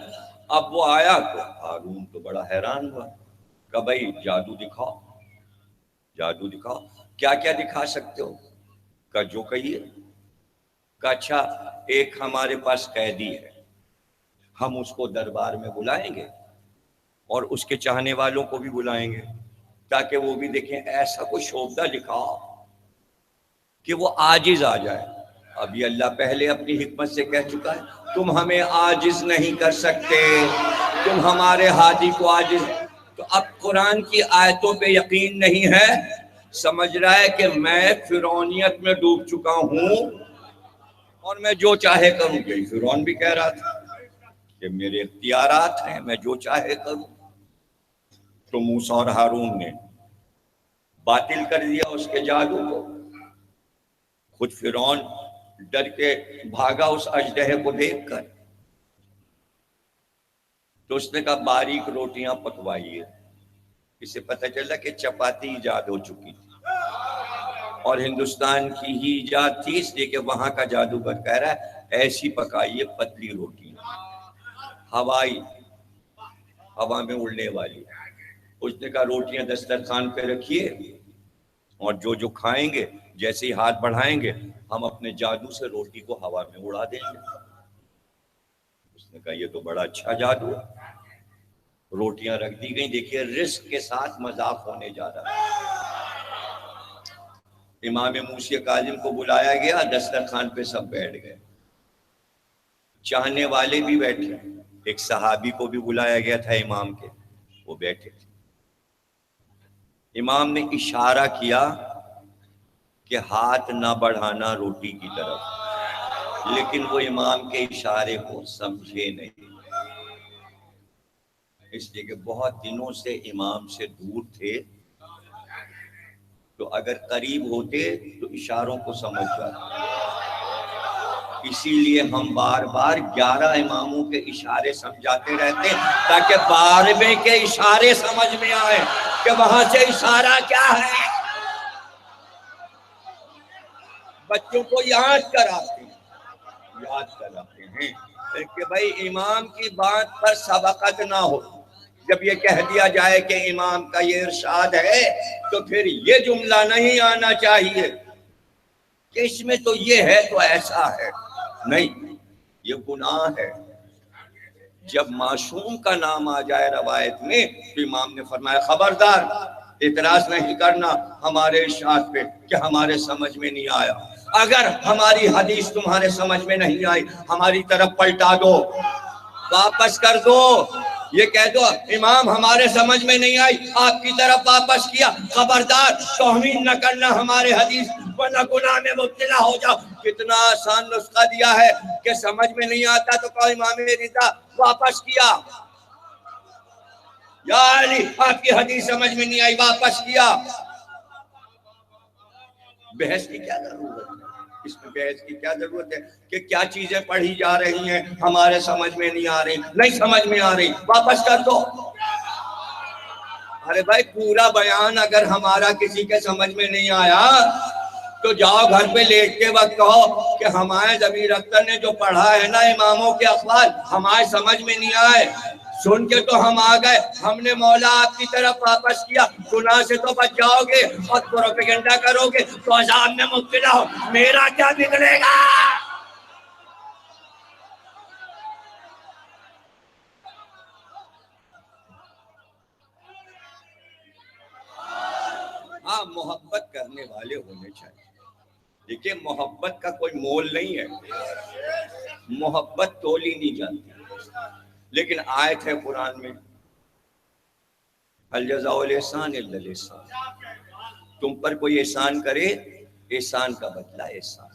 S1: اب وہ آیا تو ہارون تو بڑا حیران ہوا کہ بھائی جادو دکھاؤ، جادو دکھاؤ، کیا کیا دکھا سکتے ہو؟ کہ جو کہیے۔ کہ اچھا ایک ہمارے پاس قیدی ہے، ہم اس کو دربار میں بلائیں گے اور اس کے چاہنے والوں کو بھی بلائیں گے تاکہ وہ بھی دیکھیں، ایسا کوئی شعبدہ دکھاؤ کہ وہ عاجز آ جائے۔ اب یہ اللہ پہلے اپنی حکمت سے کہہ چکا ہے، تم ہمیں عاجز نہیں کر سکتے، تم ہمارے ہادی کو عاجز۔ تو اب قرآن کی آیتوں پہ یقین نہیں ہے، سمجھ رہا ہے کہ میں فرعونیت میں ڈوب چکا ہوں اور میں جو چاہے کروں، کہ فرعون بھی کہہ رہا تھا کہ میرے اختیارات ہیں، میں جو چاہے کروں۔ تو موسیٰ اور ہارون نے باطل کر دیا اس کے جادو کو۔ خود فرعون ڈر کے بھاگا اس اژدہے کو دیکھ کر، تو اس نے کہا باریک روٹیاں پکوائیے۔ اسے پتہ چلا کہ چپاتی ایجاد ہو چکی تھی اور ہندوستان کی ہی ایجاد تھی، اس لیے کہ وہاں کا جادوگر کہہ رہا ہے ایسی پکائیے پتلی روٹی، ہوا میں اڑنے والی۔ اس نے کہا روٹیاں دسترخوان پہ رکھیے اور جو کھائیں گے جیسے ہی ہاتھ بڑھائیں گے ہم اپنے جادو سے روٹی کو ہوا میں اڑا دیں گے۔ اس نے کہا یہ تو بڑا اچھا جادو ہے۔ روٹیاں رکھ دی گئیں، دیکھیے رزق کے ساتھ مذاق ہونے جا رہا ہے۔ امام موسی کاظم کو بلایا گیا، دسترخوان پہ سب بیٹھ گئے، چاہنے والے بھی بیٹھے، ایک صحابی کو بھی بلایا گیا تھا امام کے، وہ بیٹھے تھے۔ امام نے اشارہ کیا کہ ہاتھ نہ بڑھانا روٹی کی طرف، لیکن وہ امام کے اشارے کو سمجھے نہیں، اس لیے کہ بہت دنوں سے امام سے دور تھے، تو اگر قریب ہوتے تو اشاروں کو سمجھ جاتے۔ اسی لیے ہم بار بار 11 اماموں کے اشارے سمجھاتے رہتے ہیں تاکہ 12ویں کے اشارے سمجھ میں آئے کہ وہاں سے اشارہ کیا ہے۔ بچوں کو یاد کراتے ہیں کہ بھائی امام کی بات پر سبقت نہ ہو، جب یہ کہہ دیا جائے کہ امام کا یہ ارشاد ہے تو پھر یہ جملہ نہیں آنا چاہیے کہ اس میں تو یہ ہے تو ایسا ہے، نہیں، یہ گناہ ہے۔ جب معصوم کا نام آ جائے روایت میں تو امام نے فرمایا خبردار اعتراض نہیں کرنا ہمارے ارشاد پہ کہ ہمارے سمجھ میں نہیں آیا، اگر ہماری حدیث تمہارے سمجھ میں نہیں آئی ہماری طرف پلٹا دو، واپس کر دو، یہ کہہ دو امام ہمارے سمجھ میں نہیں آئی آپ کی طرف واپس کیا، خبردار توہین نہ کرنا ہمارے حدیث ورنہ گناہ میں مبتلا ہو جاؤ۔ کتنا آسان نسخہ دیا ہے کہ سمجھ میں نہیں آتا تو کہو امام رضا واپس کیا، یا علی آپ کی حدیث سمجھ میں نہیں آئی واپس کیا۔ بحث کی کیا ضرورت ہے؟ اس میں بحث کی کیا ضرورت ہے کہ کیا چیزیں پڑھی جا رہی ہیں ہمارے سمجھ میں نہیں آ رہی، نہیں سمجھ میں آ رہی، واپس کر دو۔ ارے بھائی پورا بیان اگر ہمارا کسی کے سمجھ میں نہیں آیا تو جاؤ گھر پہ لیٹتے وقت کہو کہ ہمارے ضمیر اختر نے جو پڑھا ہے نا اماموں کے اقوال ہمارے سمجھ میں نہیں آئے، سن کے تو ہم آ گئے، ہم نے مولا آپ کی طرف واپس کیا، گناہ سے تو بچ جاؤ گے اور پروپیگنڈا کرو گے تو عذاب میں مبتلا ہو، میرا کیا بگڑے گا؟ ہاں محبت کرنے والے ہونے چاہیے، دیکھیے محبت کا کوئی مول نہیں ہے، محبت تولی نہیں جاتی، لیکن آیت ہے قرآن میں الجزاء الاحسان الا الاحسان، تم پر کوئی احسان کرے احسان کا بدلہ احسان۔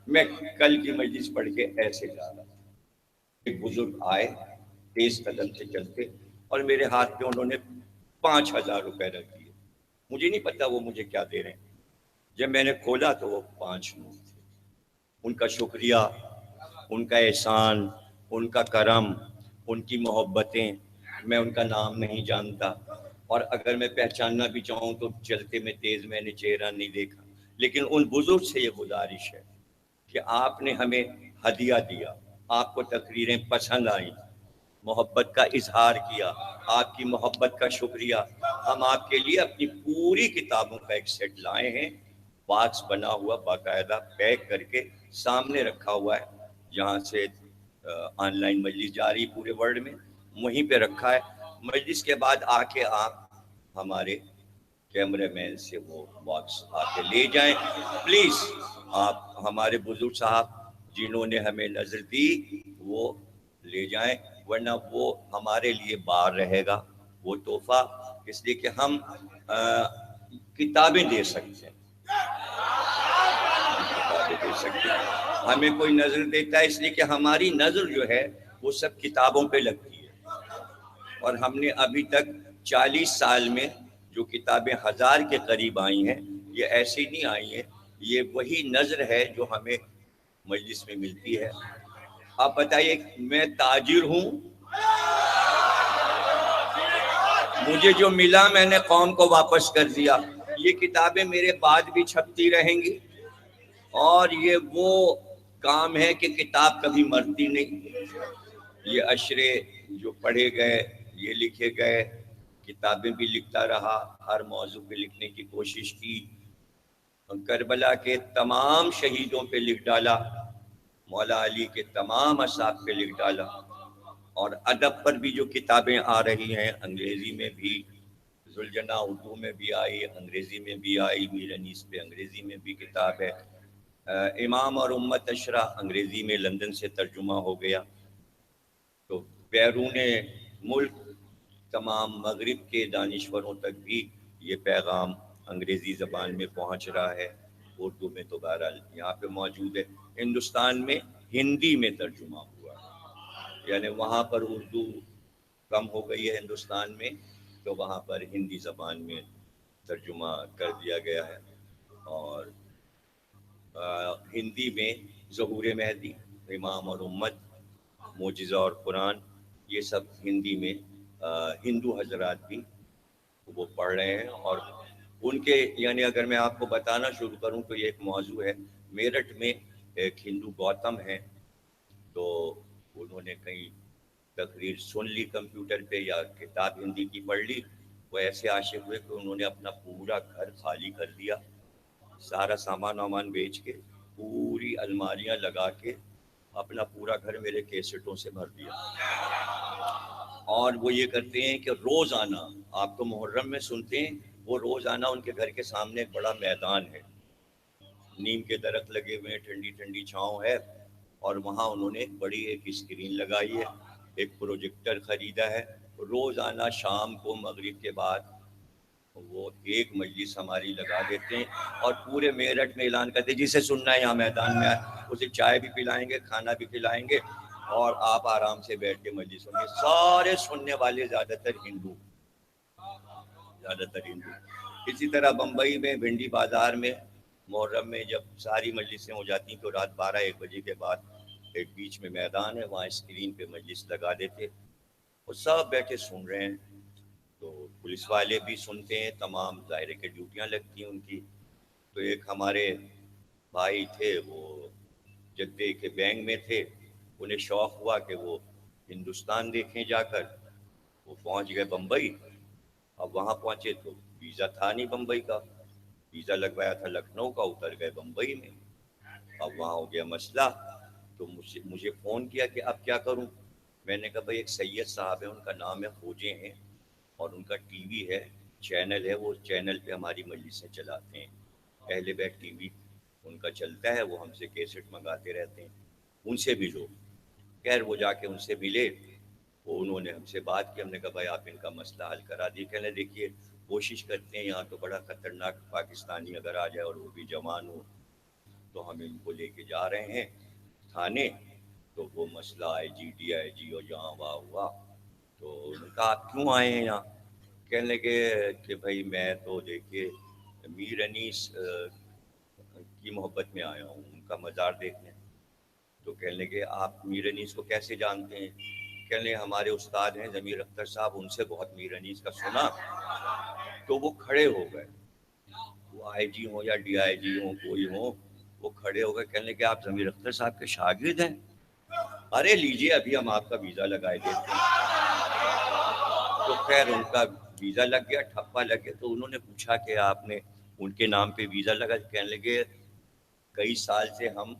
S1: میں کل کی مجلس پڑھ کے ایسے جا رہا تھا، ایک بزرگ آئے تیز قدم سے چلتے اور میرے ہاتھ پہ انہوں نے 5,000 روپے رکھ دیے، مجھے نہیں پتا وہ مجھے کیا دے رہے ہیں، جب میں نے کھولا تو وہ 5 نوٹ تھے۔ ان کا شکریہ، ان کا احسان، ان کا کرم، ان کی محبتیں، میں ان کا نام نہیں جانتا اور اگر میں پہچاننا بھی چاہوں تو چلتے میں تیز میں نے چہرہ نہیں دیکھا، لیکن ان بزرگ سے یہ گزارش ہے کہ آپ نے ہمیں ہدیہ دیا، آپ کو تقریریں پسند آئیں، محبت کا اظہار کیا، آپ کی محبت کا شکریہ، ہم آپ کے لیے اپنی پوری کتابوں کا ایک سیٹ لائے ہیں، باکس بنا ہوا باقاعدہ پیک کر کے سامنے رکھا ہوا ہے، جہاں سے آن لائن مجلس جاری پورے ورلڈ میں وہیں پہ رکھا ہے، مجلس کے بعد آ کے آپ ہمارے کیمرے مین سے وہ باکس آ کے لے جائیں پلیز، آپ ہمارے بزرگ صاحب جنہوں نے ہمیں نظر دی وہ لے جائیں، ورنہ وہ ہمارے لیے بار رہے گا وہ تحفہ، اس لیے کہ ہم کتابیں دے سکتے ہیں، ہمیں کوئی نظر دیتا ہے اس لیے کہ ہماری نظر جو ہے وہ سب کتابوں پہ لگتی ہے، اور ہم نے ابھی تک 40 سال میں جو کتابیں 1000 کے قریب آئی ہیں یہ ایسی نہیں آئی ہیں، یہ وہی نظر ہے جو ہمیں مجلس میں ملتی ہے۔ آپ بتائیے میں تاجر ہوں، مجھے جو ملا میں نے قوم کو واپس کر دیا، یہ کتابیں میرے بعد بھی چھپتی رہیں گی، اور یہ وہ کام ہے کہ کتاب کبھی مرتی نہیں، یہ اشرے جو پڑھے گئے یہ لکھے گئے، کتابیں بھی لکھتا رہا، ہر موضوع پہ لکھنے کی کوشش کی، کربلا کے تمام شہیدوں پہ لکھ ڈالا، مولا علی کے تمام اصحاب پہ لکھ ڈالا، اور ادب پر بھی جو کتابیں آ رہی ہیں انگریزی میں بھی، ذوالجناح اردو میں بھی آئی، انگریزی میں بھی آئی، میر انیس پہ انگریزی میں بھی کتاب ہے، امام اور امت اشرا انگریزی میں لندن سے ترجمہ ہو گیا، تو بیرون ملک تمام مغرب کے دانشوروں تک بھی یہ پیغام انگریزی زبان میں پہنچ رہا ہے، اردو میں تو بہرحال یہاں پہ موجود ہے. ہندوستان میں ہندی میں ترجمہ ہوا ہے، یعنی وہاں پر اردو کم ہو گئی ہے ہندوستان میں، تو وہاں پر ہندی زبان میں ترجمہ کر دیا گیا ہے. اور ہندی میں ظہور مہدی، امام اور امت، معجزہ اور قرآن، یہ سب ہندی میں ہندو حضرات بھی وہ پڑھ رہے ہیں. اور ان کے یعنی اگر میں آپ کو بتانا شروع کروں تو یہ ایک موضوع ہے. میرٹھ میں ایک ہندو گوتم ہے، تو انہوں نے کہیں تقریر سن لی کمپیوٹر پہ یا کتاب ہندی کی پڑھ لی، وہ ایسے عاشق ہوئے کہ انہوں نے اپنا پورا گھر خالی کر دیا، سارا سامان وامان بیچ کے، پوری الماریاں لگا کے اپنا پورا گھر میرے کیسٹوں سے بھر دیا. اور وہ یہ کرتے ہیں کہ روزانہ، آپ تو محرم میں سنتے ہیں، وہ روزانہ ان کے گھر کے سامنے ایک بڑا میدان ہے، نیم کے درخت لگے ہوئے ہیں، ٹھنڈی ٹھنڈی چھاؤں ہے، اور وہاں انہوں نے بڑی ایک اسکرین لگائی ہے، ایک پروجیکٹر خریدا ہے. روزانہ شام کو مغرب کے بعد وہ ایک مجلس ہماری لگا دیتے ہیں، اور پورے میرٹھ میں اعلان کرتے ہیں جسے سننا ہے یہاں میدان میں اسے چائے بھی پلائیں گے، کھانا بھی کھلائیں گے، اور آپ آرام سے بیٹھ کے مجلس سنیں. سارے سننے والے زیادہ تر ہندو. اسی طرح بمبئی میں بھنڈی بازار میں محرم میں جب ساری مجلسیں ہو جاتی ہیں تو رات 12-1 بجے کے بعد ایک بیچ میں میدان ہے، وہاں اسکرین پہ مجلس لگا دیتے، وہ سب بیٹھے سن رہے ہیں. تو پولیس والے بھی سنتے ہیں، تمام ظاہر کے ڈیوٹیاں لگتی ہیں ان کی. تو ایک ہمارے بھائی تھے، وہ جدے کے بینک میں تھے، انہیں شوق ہوا کہ وہ ہندوستان دیکھیں جا کر. وہ پہنچ گئے بمبئی. اب وہاں پہنچے تو ویزا تھا نہیں بمبئی کا، ویزا لگوایا تھا لکھنؤ کا، اتر گئے بمبئی میں. اب وہاں ہو گیا مسئلہ، تو مجھے فون کیا کہ اب کیا کروں. میں نے کہا بھائی ایک سید صاحب ہیں، ان کا نام ہے خوجے ہیں، اور ان کا ٹی وی ہے، چینل ہے، وہ چینل پہ ہماری مجلسیں چلاتے ہیں. اہل بیت ٹی وی ان کا چلتا ہے، وہ ہم سے کیسٹ منگاتے رہتے ہیں، ان سے بھی لو. خیر وہ جا کے ان سے ملے، وہ انہوں نے ہم سے بات کی. ہم نے کہا بھائی آپ ان کا مسئلہ حل کرا دیے. کہنے دیکھیے کوشش کرتے ہیں، یہاں تو بڑا خطرناک پاکستانی اگر آ جائے اور وہ بھی جوان ہو، تو ہم ان کو لے کے جا رہے ہیں تھانے. تو وہ مسئلہ آئی جی ڈی آئی جی اور جہاں وہاں ہوا. تو انہوں نے کہا آپ کیوں آئے ہیں یہاں؟ کہنے لگے کہ بھائی میں تو دیکھیے میر انیس کی محبت میں آیا ہوں، ان کا مزار دیکھنے. تو کہنے لگے آپ میر انیس کو کیسے جانتے ہیں؟ کہنے لگے ہمارے استاد ہیں ضمیر اختر صاحب، ان سے بہت میر انیس کا سنا. تو وہ کھڑے ہو گئے، وہ آئی جی ہوں یا ڈی آئی جی ہوں کوئی ہوں، وہ کھڑے ہو گئے. کہنے لگے آپ ضمیر اختر صاحب کے شاگرد ہیں؟ ارے لیجیے ابھی ہم آپ کا ویزا لگائے دیتے ہیں. تو خیر ان کا ویزا لگ گیا، ٹھپا لگ گیا. تو انہوں نے پوچھا کہ آپ نے ان کے نام پہ ویزا لگا؟ کہنے لگے کئی سال سے ہم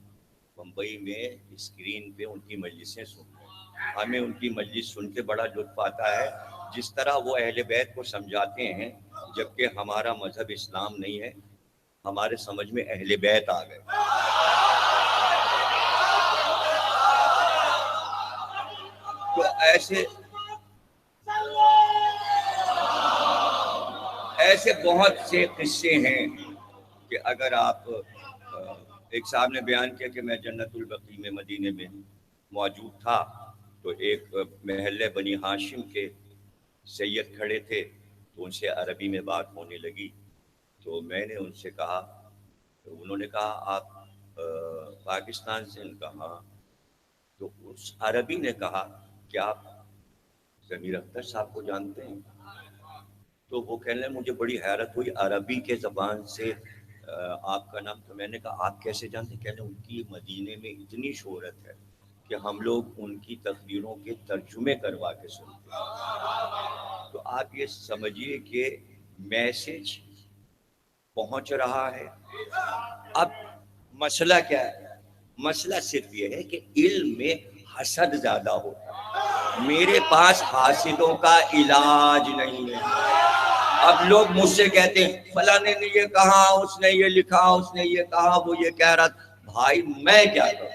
S1: بمبئی میں اسکرین پہ ان کی مجلسیں سنتے ہیں، ہمیں ان کی مجلس سن کے بڑا لطف آتا ہے، جس طرح وہ اہل بیت کو سمجھاتے ہیں، جبکہ ہمارا مذہب اسلام نہیں ہے، ہمارے سمجھ میں اہل بیت آ گئے. تو ایسے بہت سے قصے ہیں کہ اگر آپ ایک صاحب نے بیان کیا کہ میں جنت البقیع میں مدینے میں موجود تھا، تو ایک محلے بنی ہاشم کے سید کھڑے تھے، تو ان سے عربی میں بات ہونے لگی. تو میں نے ان سے کہا، تو انہوں نے کہا آپ پاکستان سے؟ ان کا ہاں. تو اس عربی نے کہا کہ آپ ضمیر اختر صاحب کو جانتے ہیں؟ تو وہ کہنے لگے مجھے بڑی حیرت ہوئی عربی کے زبان سے آپ کا نام. تو میں نے کہا آپ کیسے جانتے ہیں؟ کہنے ان کی مدینے میں اتنی شہرت ہے کہ ہم لوگ ان کی تقریروں کے ترجمے کروا کے سنتے ہیں. تو آپ یہ سمجھیے کہ میسج پہنچ رہا ہے. اب مسئلہ کیا ہے؟ مسئلہ صرف یہ ہے کہ علم میں حسد زیادہ ہوتا ہے. میرے پاس حاسدوں کا علاج نہیں ہے. اب لوگ مجھ سے کہتے ہیں فلاں نے یہ کہا، اس نے یہ لکھا، اس نے یہ کہا، وہ یہ کہہ رہا. بھائی میں کیا کروں؟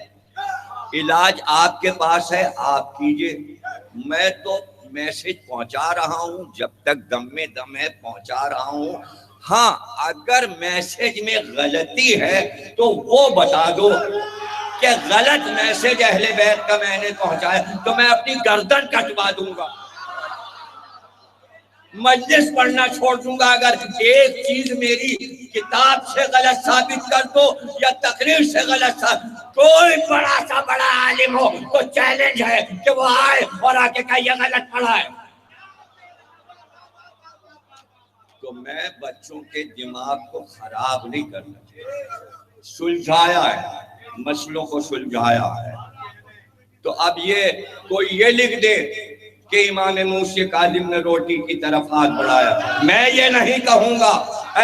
S1: علاج آپ کے پاس ہے، آپ کیجئے. میں تو میسج پہنچا رہا ہوں، جب تک دم میں دم ہے پہنچا رہا ہوں. ہاں اگر میسج میں غلطی ہے تو وہ بتا دو کہ غلط میسج اہل بیت کا میں نے پہنچایا تو میں اپنی گردن کٹوا دوں گا، مجلس پڑھنا چھوڑ دوں گا اگر ایک چیز میری کتاب سے غلط ثابت کر دو یا تقریر سے غلط ثابت۔ کوئی بڑا سا بڑا عالم ہو تو چیلنج ہے کہ وہ آئے اور آ کے کہے یہ غلط پڑھا ہے۔ تو میں بچوں کے دماغ کو خراب نہیں کرنا چاہیے، سلجھایا ہے، مسئلوں کو سلجھایا ہے۔ تو اب یہ کوئی یہ لکھ دے کہ امام موسی کاظم نے روٹی کی طرف ہاتھ بڑھایا، میں یہ نہیں کہوں گا،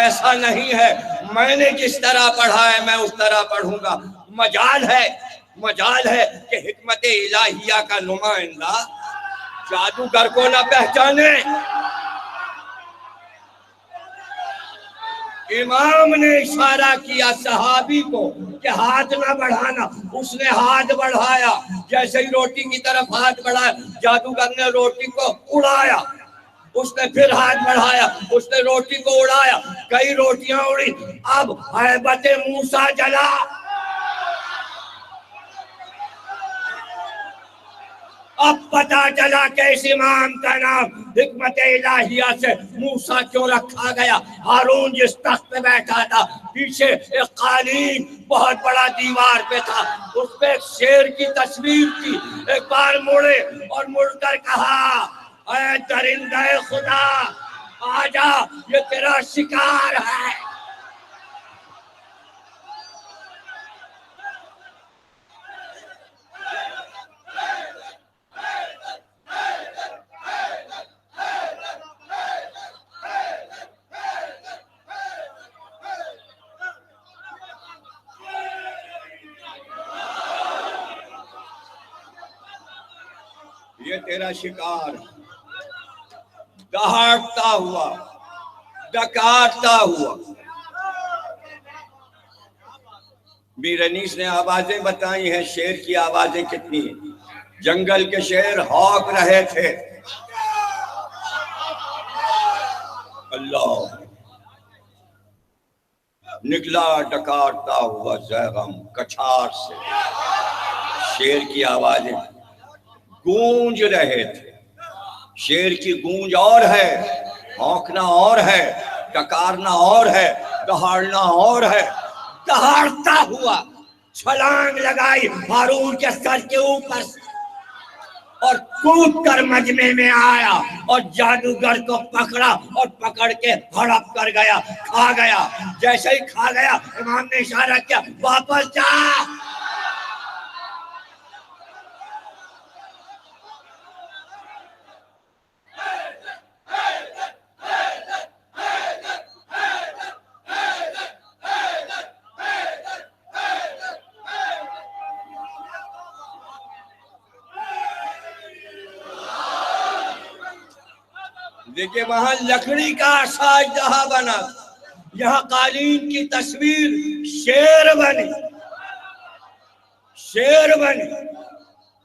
S1: ایسا نہیں ہے، میں نے جس طرح پڑھا ہے میں اس طرح پڑھوں گا۔ مجال ہے کہ حکمت الہیہ کا نمائندہ جادوگر کو نہ پہچانے۔ امام نے اشارہ کیا صحابی کو کہ ہاتھ نہ بڑھانا، اس نے ہاتھ بڑھایا، جیسے ہی روٹی کی طرف ہاتھ بڑھایا جادوگر نے روٹی کو اڑایا، اس نے پھر ہاتھ بڑھایا، اس نے روٹی کو اڑایا، کئی روٹیاں اڑی، اب ہیبت موسیٰ جلا۔ اب پتا چلا کہ اس امام کا نام حکمت الہیہ سے موسیٰ کیوں رکھا گیا۔ ہارون جس تخت پہ بیٹھا تھا پیچھے ایک قالین بہت بڑا دیوار پہ تھا، اس پہ ایک شیر کی تصویر تھی۔ ایک بار مڑے اور مڑ کر کہا اے درندہ خدا آجا یہ تیرا شکار ہے۔ یہ تیرا شکار دہاڑتا ہوا ڈکارتا ہوا۔ میر انیس نے آوازیں بتائی ہیں، شیر کی آوازیں کتنی ہیں۔ جنگل کے شیر ہاک رہے تھے، اللہ نکلا ڈکارتا ہوا زیغم کچھار سے، شیر کی آوازیں گونج رہے تھے۔ شیر کی گونج اور ہے، ہونکنا اور ہے، ڈکارنا اور ہے، دہاڑنا اور ہے۔ دہاڑتا ہوا چھلانگ لگائی ہارون کے سر کے اوپر اور کود کر مجمع میں آیا اور جادوگر کو پکڑا اور پکڑ کے ہڑپ کر گیا، کھا گیا۔ جیسے ہی کھا گیا امام نے اشارہ کیا واپس جا۔ دیکھیں وہاں لکڑی کا ساجدہ بنا، یہاں قالین کی تصویر شیر بنی، شیر بنی۔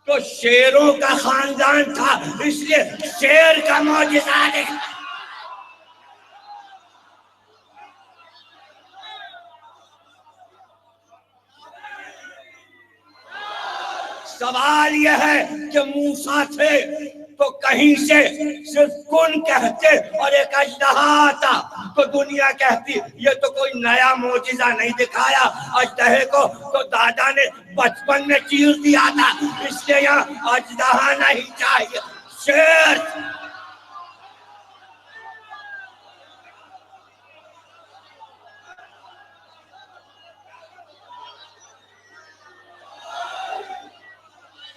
S1: تو شیروں کا خاندان تھا اس لیے شیر کا معجزہ دیکھا۔ سوال یہ ہے کہ موسیٰ تھے تو کہیں سے صرف کن کہتے اور ایک اژدہا آتا تو دنیا کہتی یہ تو کوئی نیا معجزہ نہیں دکھایا، اژدہے کو تو دادا نے بچپن میں چیر دیا تھا، اس لیے یہاں اژدہا نہیں چاہیے، شیر۔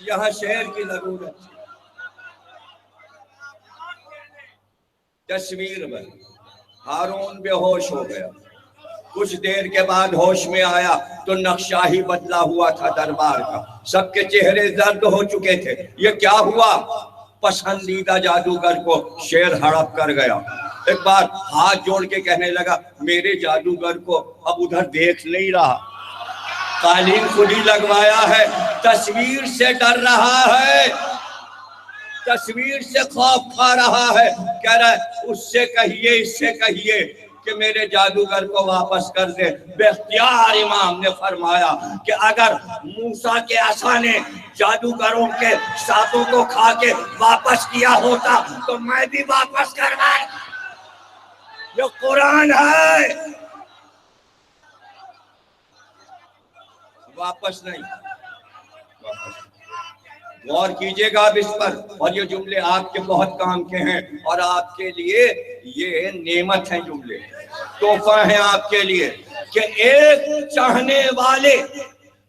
S1: یہاں شیر کی ضرورت ہے۔ تصویر بنی، ہارون بے ہوش ہو گیا، کچھ دیر کے بعد ہوش میں آیا تو نقشہ ہی بدلا ہوا تھا دربار کا، سب کے چہرے زرد ہو چکے تھے۔ یہ کیا ہوا؟ پسندیدہ جادوگر کو شیر ہڑپ کر گیا۔ ایک بار ہاتھ جوڑ کے کہنے لگا میرے جادوگر کو اب ادھر دیکھ نہیں رہا، قالین خود ہی لگوایا ہے، تصویر سے ڈر رہا ہے، تصویر سے خوف کھا رہا ہے، کہہ رہا ہے اس سے کہیے اس سے کہیے کہ میرے جادوگر کو واپس کر دے۔ بے اختیار امام نے فرمایا کہ اگر موسیٰ کے عصا نے جادوگروں کے ساتھوں کو کھا کے واپس کیا ہوتا تو میں بھی واپس کرنا۔ یہ قرآن ہے، واپس نہیں۔ غور کیجئے گا اب اس پر، اور یہ جملے آپ کے بہت کام کے ہیں اور آپ کے لیے یہ نعمت ہیں، جملے تحفہ ہیں آپ کے لیے، کہ ایک چاہنے والے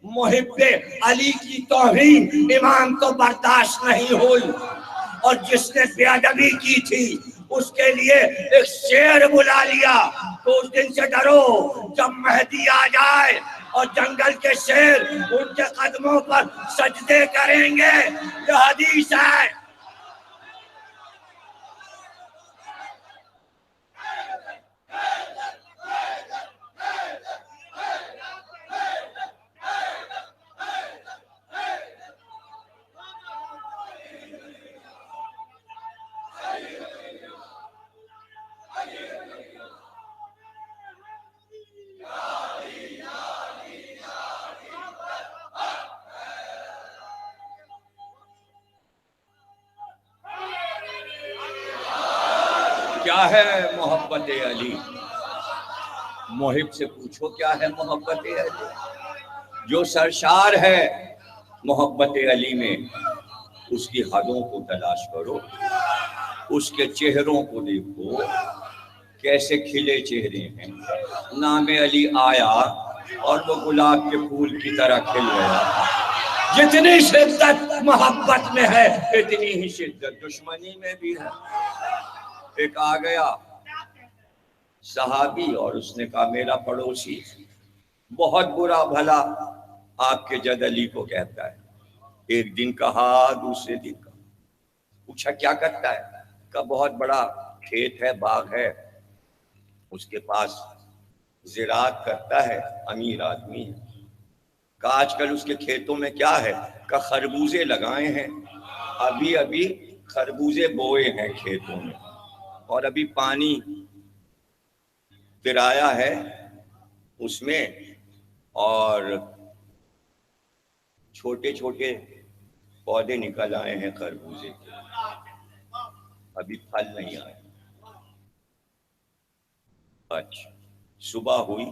S1: محب علی کی توہین امام کو برداشت نہیں ہوئی، اور جس نے بے ادبی کی تھی اس کے لیے ایک شیر بلا لیا۔ تو اس دن سے ڈرو جب مہدی آ جائے اور جنگل کے شیر ان کے قدموں پر سجدے کریں گے۔ یہ حدیث ہے۔ کیا ہے محبت علی؟ محب سے پوچھو کیا ہے محبت علی؟ جو سرشار ہے محبت علی میں، اس کی حدوں کو تلاش کرو، اس کے چہروں کو دیکھو کیسے کھلے چہرے ہیں۔ نام علی آیا اور وہ گلاب کے پھول کی طرح کھل گیا۔ جتنی شدت محبت میں ہے اتنی ہی شدت دشمنی میں بھی ہے۔ ایک آ گیا صحابی اور اس نے کہا میرا پڑوسی بہت برا بھلا آپ کے جد علی کو کہتا ہے۔ ایک دن کہا، دوسرے دن کہا، پوچھا کیا کرتا ہے؟ کہا بہت بڑا کھیت ہے، باغ ہے، اس کے پاس زراعت کرتا ہے، امیر آدمی ہے۔ کہا آج کل اس کے کھیتوں میں کیا ہے؟ کہا خربوزے لگائے ہیں، ابھی خربوزے بوئے ہیں کھیتوں میں، اور ابھی پانی پرایا ہے اس میں، اور چھوٹے چھوٹے پودے نکل آئے ہیں خربوزے کے، ابھی پھل نہیں آئے۔ اچھا، صبح ہوئی،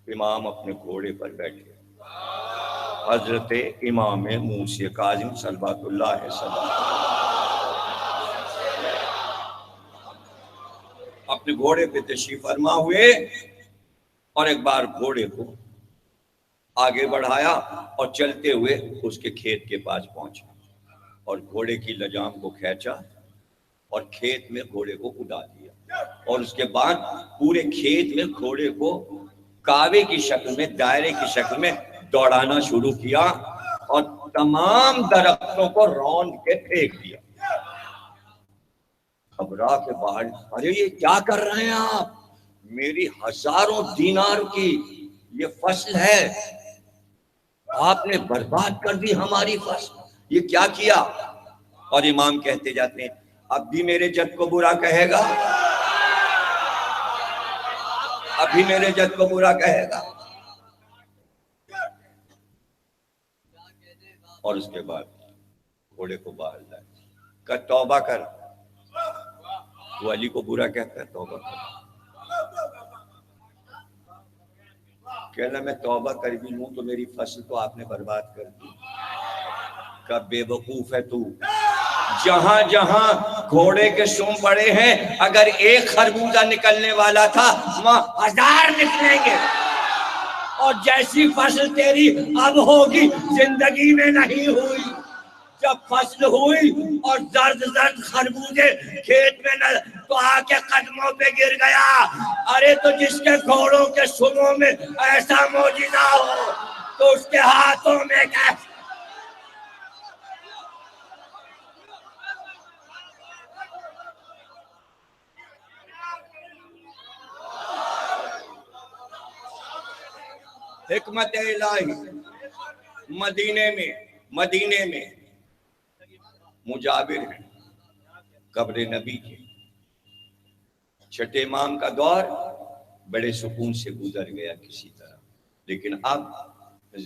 S1: امام اپنے گھوڑے پر بیٹھے، حضرت امام موسیٰ کاظم صلوات اللہ علیہ وسلم اپنے گھوڑے پہ تشریف فرما ہوئے، اور ایک بار گھوڑے کو آگے بڑھایا اور چلتے ہوئے اس کے کھیت کے پاس پہنچا، اور گھوڑے کی لجام کو کھینچا اور کھیت میں گھوڑے کو اڑا دیا، اور اس کے بعد پورے کھیت میں گھوڑے کو کعوے کی شکل میں، دائرے کی شکل میں دوڑانا شروع کیا، اور تمام درختوں کو روند کے پھینک دیا۔ گھبرا کے باہر، ارے یہ کیا کر رہے ہیں آپ؟ میری ہزاروں دینار کی یہ فصل ہے، آپ نے برباد کر دی ہماری فصل، یہ کیا کیا؟ اور امام کہتے جاتے ہیں اب بھی میرے جد کو برا کہے گا، اب بھی میرے جد کو برا کہے گا۔ اور اس کے بعد گھوڑے کو باہر لائے، کہ توبہ کر، وہ علی کو برا کہتا ہے، توبہ کر۔ کہنا میں توبہ کر بھی لوں تو میری فصل تو آپ نے برباد کر دی۔ کہ بے وقوف ہے تو، جہاں جہاں گھوڑے کے سم پڑے ہیں اگر ایک خربوزہ نکلنے والا تھا وہاں 1000 نکلیں گے، اور جیسی فصل تیری اب ہوگی زندگی میں نہیں ہوئی۔ جب فصل ہوئی اور زرد خربوزے کھیت میں نہ تو آ کے قدموں پہ گر گیا۔ ارے تو جس کے گھوڑوں کے سموں میں ایسا معجزہ ہو تو اس کے ہاتھوں میں کیسے؟ حکمت الہی مدینے میں مجاور ہیں قبر نبی کے، چھٹے امام کا دور بڑے سکون سے گزر گیا کسی طرح، لیکن اب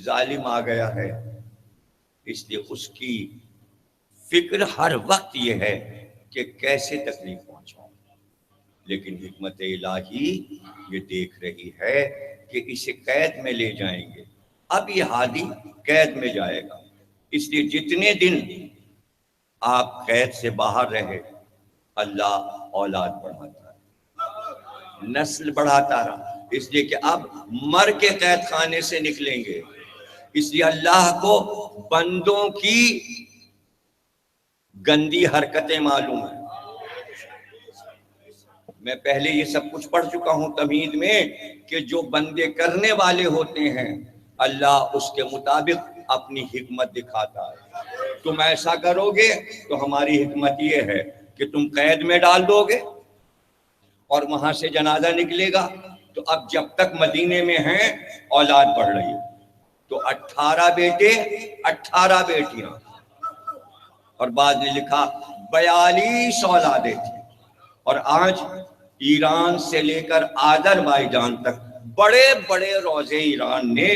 S1: ظالم آ گیا ہے، اس لیے اس کی فکر ہر وقت یہ ہے کہ کیسے تکلیف پہنچاؤں، لیکن حکمت الہی یہ دیکھ رہی ہے کہ اسے قید میں لے جائیں گے، اب یہ ہادی قید میں جائے گا، اس لیے جتنے دن آپ قید سے باہر رہے اللہ اولاد بڑھاتا ہے، نسل بڑھاتا رہا، اس لیے کہ اب مر کے قید خانے سے نکلیں گے، اس لیے اللہ کو بندوں کی گندی حرکتیں معلوم ہیں۔ میں پہلے یہ سب کچھ پڑھ چکا ہوں تمہید میں کہ جو بندے کرنے والے ہوتے ہیں اللہ اس کے مطابق اپنی حکمت دکھاتا ہے، تم ایسا کرو گے تو ہماری حکمت یہ ہے کہ تم قید میں ڈال دو گے اور وہاں سے جنازہ نکلے گا، تو اب جب تک مدینے میں ہیں اولاد بڑھ رہی ہے، تو 18 بیٹے 18 بیٹیاں، اور بعد نے لکھا 42 اولادیں تھیں، اور آج ایران سے لے کر آذربائیجان تک بڑے بڑے روضے ایران نے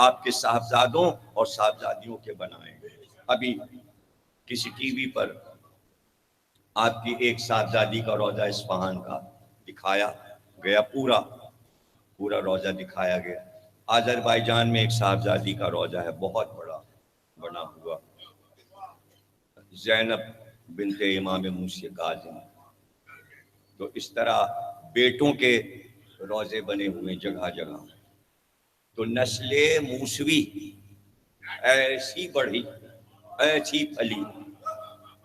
S1: آپ کے صاحبزادوں اور صاحبزادیوں کے بنائے۔ ابھی کسی ٹی وی پر آپ کی ایک صاحبزادی کا روضہ اصفہان کا دکھایا گیا، پورا روضہ دکھایا گیا۔ آذربائیجان میں ایک صاحبزادی کا روضہ ہے بہت بڑا بنا ہوا، زینب بنت امام موسی کاظم۔ تو اس طرح بیٹوں کے روضے بنے ہوئے جگہ جگہ، تو نسل موسوی ایسی بڑھی ایسی پھلی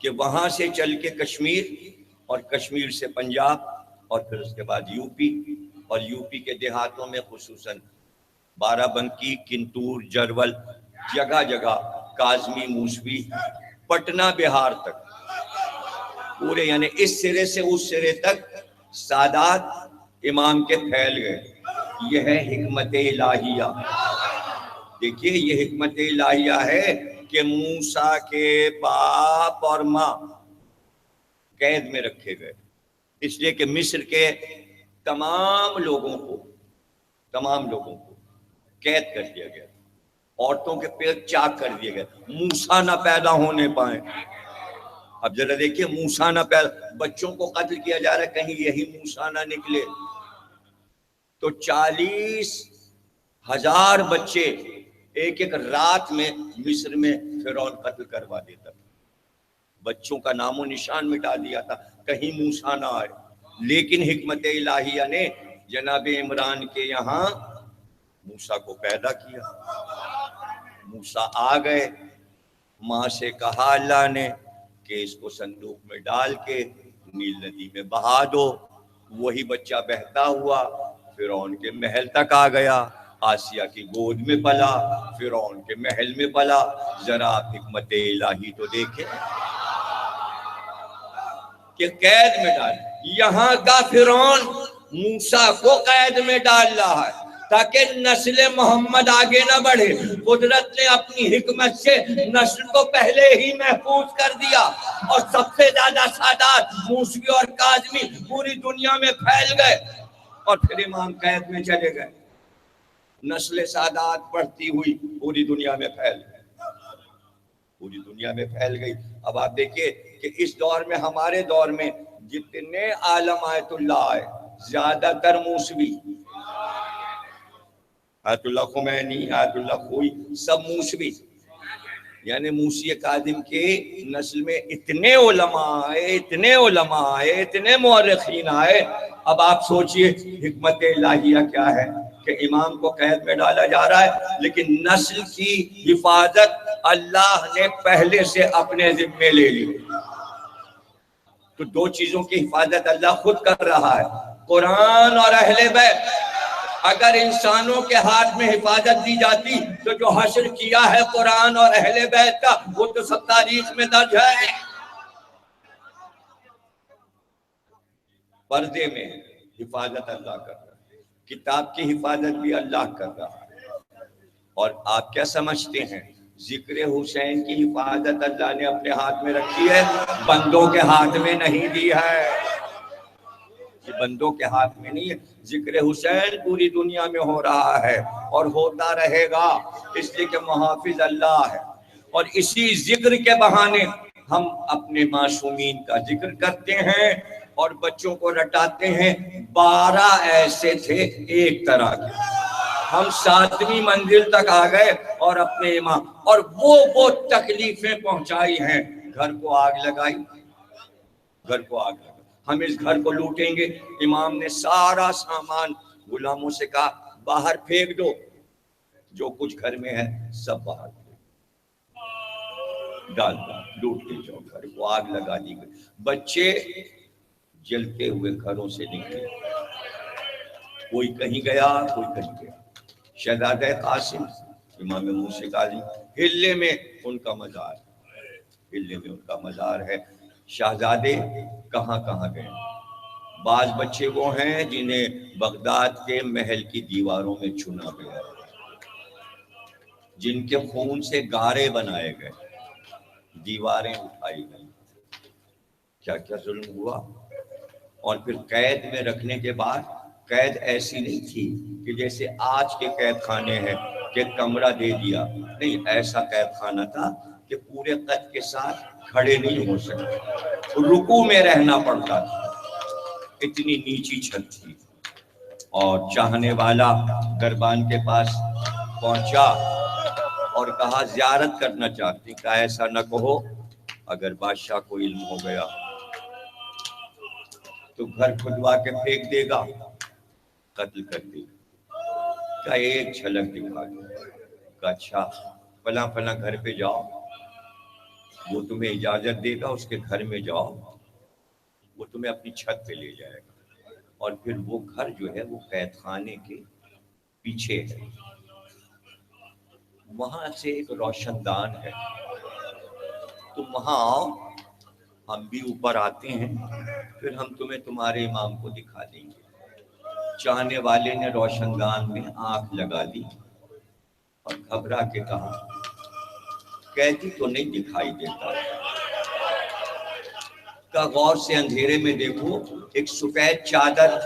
S1: کہ وہاں سے چل کے کشمیر، اور کشمیر سے پنجاب، اور پھر اس کے بعد یو پی، اور یو پی کے دیہاتوں میں خصوصاً بارہ بنکی، کنتور، جرول، جگہ جگہ کاظمی موسوی، پٹنہ بہار تک پورے، یعنی اس سرے سے اس سرے تک سادات امام کے پھیل گئے۔ یہ ہے حکمت الہیہ۔ دیکھیے یہ حکمت الہیہ ہے کہ موسیٰ کے باپ اور ماں قید میں رکھے گئے، اس لیے کہ مصر کے تمام لوگوں کو قید کر دیا گیا، عورتوں کے پیٹ چاک کر دیے گئے، موسیٰ نہ پیدا ہونے پائیں۔ اب ذرا دیکھیے موسیٰ نہ پیدا، بچوں کو قتل کیا جا رہا ہے، کہیں یہی موسیٰ نہ نکلے۔ تو 40,000 بچے ایک ایک رات میں مصر میں فرعون قتل کروا دیتا تھا، بچوں کا نام و نشان مٹا دیا تھا، کہیں موسیٰ نہ آئے۔ لیکن حکمت الہیہ نے جناب عمران کے یہاں موسیٰ کو پیدا کیا، موسیٰ آ گئے، ماں سے کہا اللہ نے کہ اس کو صندوق میں ڈال کے نیل ندی میں بہا دو، وہی بچہ بہتا ہوا فرعون کے محل تک آ گیا، آسیہ کی گود میں پلا، فرعون کے محل میں پلا۔ ذرا آپ حکمت الہی تو دیکھیں کہ قید میں ڈال، یہاں کا فرعون موسیٰ کو قید میں ڈال رہا ہے تاکہ نسل محمد آگے نہ بڑھے۔ قدرت نے اپنی حکمت سے نسل کو پہلے ہی محفوظ کر دیا، اور سب سے زیادہ سادات موسوی اور کاظمی پوری دنیا میں پھیل گئے، اور پھر امام قید میں چلے گئے، نسل سادات بڑھتی ہوئی پوری دنیا میں پھیل گئی۔ اب آپ دیکھیے کہ اس دور میں، ہمارے دور میں جتنے عالم آیت اللہ آئے زیادہ تر موسوی، آیت اللہ خمینی، آیت اللہ خوئی، سب موسوی، یعنی موسی کاظم کے نسل میں اتنے علماء آئے، اتنے مورخین آئے۔ اب آپ سوچئے حکمت الہیہ کیا ہے کہ امام کو قید میں ڈالا جا رہا ہے، لیکن نسل کی حفاظت اللہ نے پہلے سے اپنے ذمے لے لی۔ تو دو چیزوں کی حفاظت اللہ خود کر رہا ہے، قرآن اور اہل بیت۔ اگر انسانوں کے ہاتھ میں حفاظت دی جاتی تو جو حشر کیا ہے قرآن اور اہل بیت کا وہ تو سب تاریخ میں درج ہے۔ پردے میں حفاظت اللہ کر رہا ہے، کتاب کی حفاظت بھی اللہ کر رہا ہے۔ اور آپ کیا سمجھتے ہیں ذکر حسین کی حفاظت اللہ نے اپنے ہاتھ میں رکھی ہے، بندوں کے ہاتھ میں نہیں دی ہے۔ بندوں کے ہاتھ میں نہیں ہے. ذکر حسین پوری دنیا میں ہو رہا ہے اور ہوتا رہے گا، اس لیے کہ محافظ اللہ ہے. اور اسی ذکر کے بہانے ہم اپنے معصومین کا ذکر کرتے ہیں اور بچوں کو رٹاتے ہیں. 12 ایسے تھے ایک طرح کے. ہم 7ویں منزل تک آ گئے اور اپنے امام اور وہ تکلیفیں پہنچائی ہیں. گھر کو آگ لگائی، گھر کو آگ لگائی. ہم اس گھر کو لوٹیں گے. امام نے سارا سامان غلاموں سے کہا باہر پھینک دو، جو کچھ گھر میں ہے سب باہر ڈال دو، لوٹتے جاؤ. گھر کو آگ لگا دی گئی. بچے جلتے ہوئے گھروں سے نکلے، کوئی کہیں گیا کوئی کہیں گیا. شہزادہ قاسم امام موسی قاضی ہلے میں ان کا مزار، ہلے میں ان کا مزار ہے. شہزادے کہاں کہاں گئے؟ بعض بچے وہ ہیں جنہیں بغداد کے محل کی دیواروں میں چنا گیا، جن کے خون سے گارے بنائے گئے، دیواریں اٹھائی گئی. کیا کیا ظلم ہوا. اور پھر قید میں رکھنے کے بعد قید ایسی نہیں تھی کہ جیسے آج کے قید خانے ہیں کہ کمرہ دے دیا، نہیں. ایسا قید خانہ تھا کہ پورے قد کے ساتھ کھڑے نہیں ہو سکتے، رکوع میں رہنا پڑتا تھا. اتنی نیچی چھت تھی. اور چاہنے والا دربان کے پاس پہنچا اور کہا زیارت کرنا چاہتی. کہا ایسا نہ کہو، اگر بادشاہ کو علم ہو گیا تو گھر کھدوا کے پھینک دے گا، قتل کر دے گا. کہا ایک جھلک دکھا دو. کہا اچھا فلاں فلاں گھر پہ جاؤ، وہ تمہیں اجازت دے گا، اس کے گھر میں جاؤ، وہ تمہیں اپنی چھت پہ لے جائے گا. اور پھر وہ گھر جو ہے وہ قید خانے کے پیچھے ہے، وہاں سے ایک روشن دان ہے. تم وہاں آؤ، ہم بھی اوپر آتے ہیں، پھر ہم تمہیں تمہارے امام کو دکھا دیں گے. چاہنے والے نے روشن دان میں آنکھ لگا دی اور گھبرا کے کہا قیدی تو نہیں دکھائی دیتا. کا غور سے اندھیرے میں دیکھو ایک سفید چادر.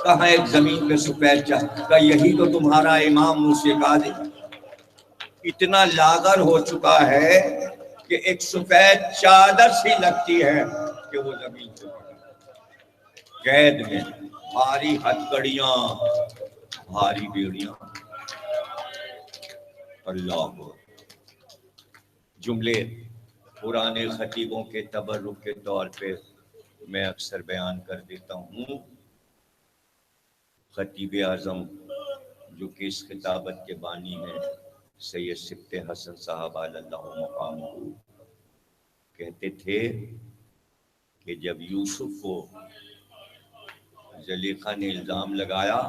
S1: کہاں ایک زمین پہ سفید چادر. کا یہی تو تمہارا امام موسی قاضی. اتنا لاغر ہو چکا ہے کہ ایک سفید چادر سی لگتی ہے کہ وہ زمین پہ قید میں. بھاری ہتھکڑیاں، بھاری بیڑیاں. اللہ جملے پرانے خطیبوں کے تبرک کے طور پہ میں اکثر بیان کر دیتا ہوں. خطیب اعظم جو کہ اس خطابت کے بانی ہیں سید سبط حسن صاحب اللہ مقامہ کہتے تھے کہ جب یوسف کو زلیخا نے الزام لگایا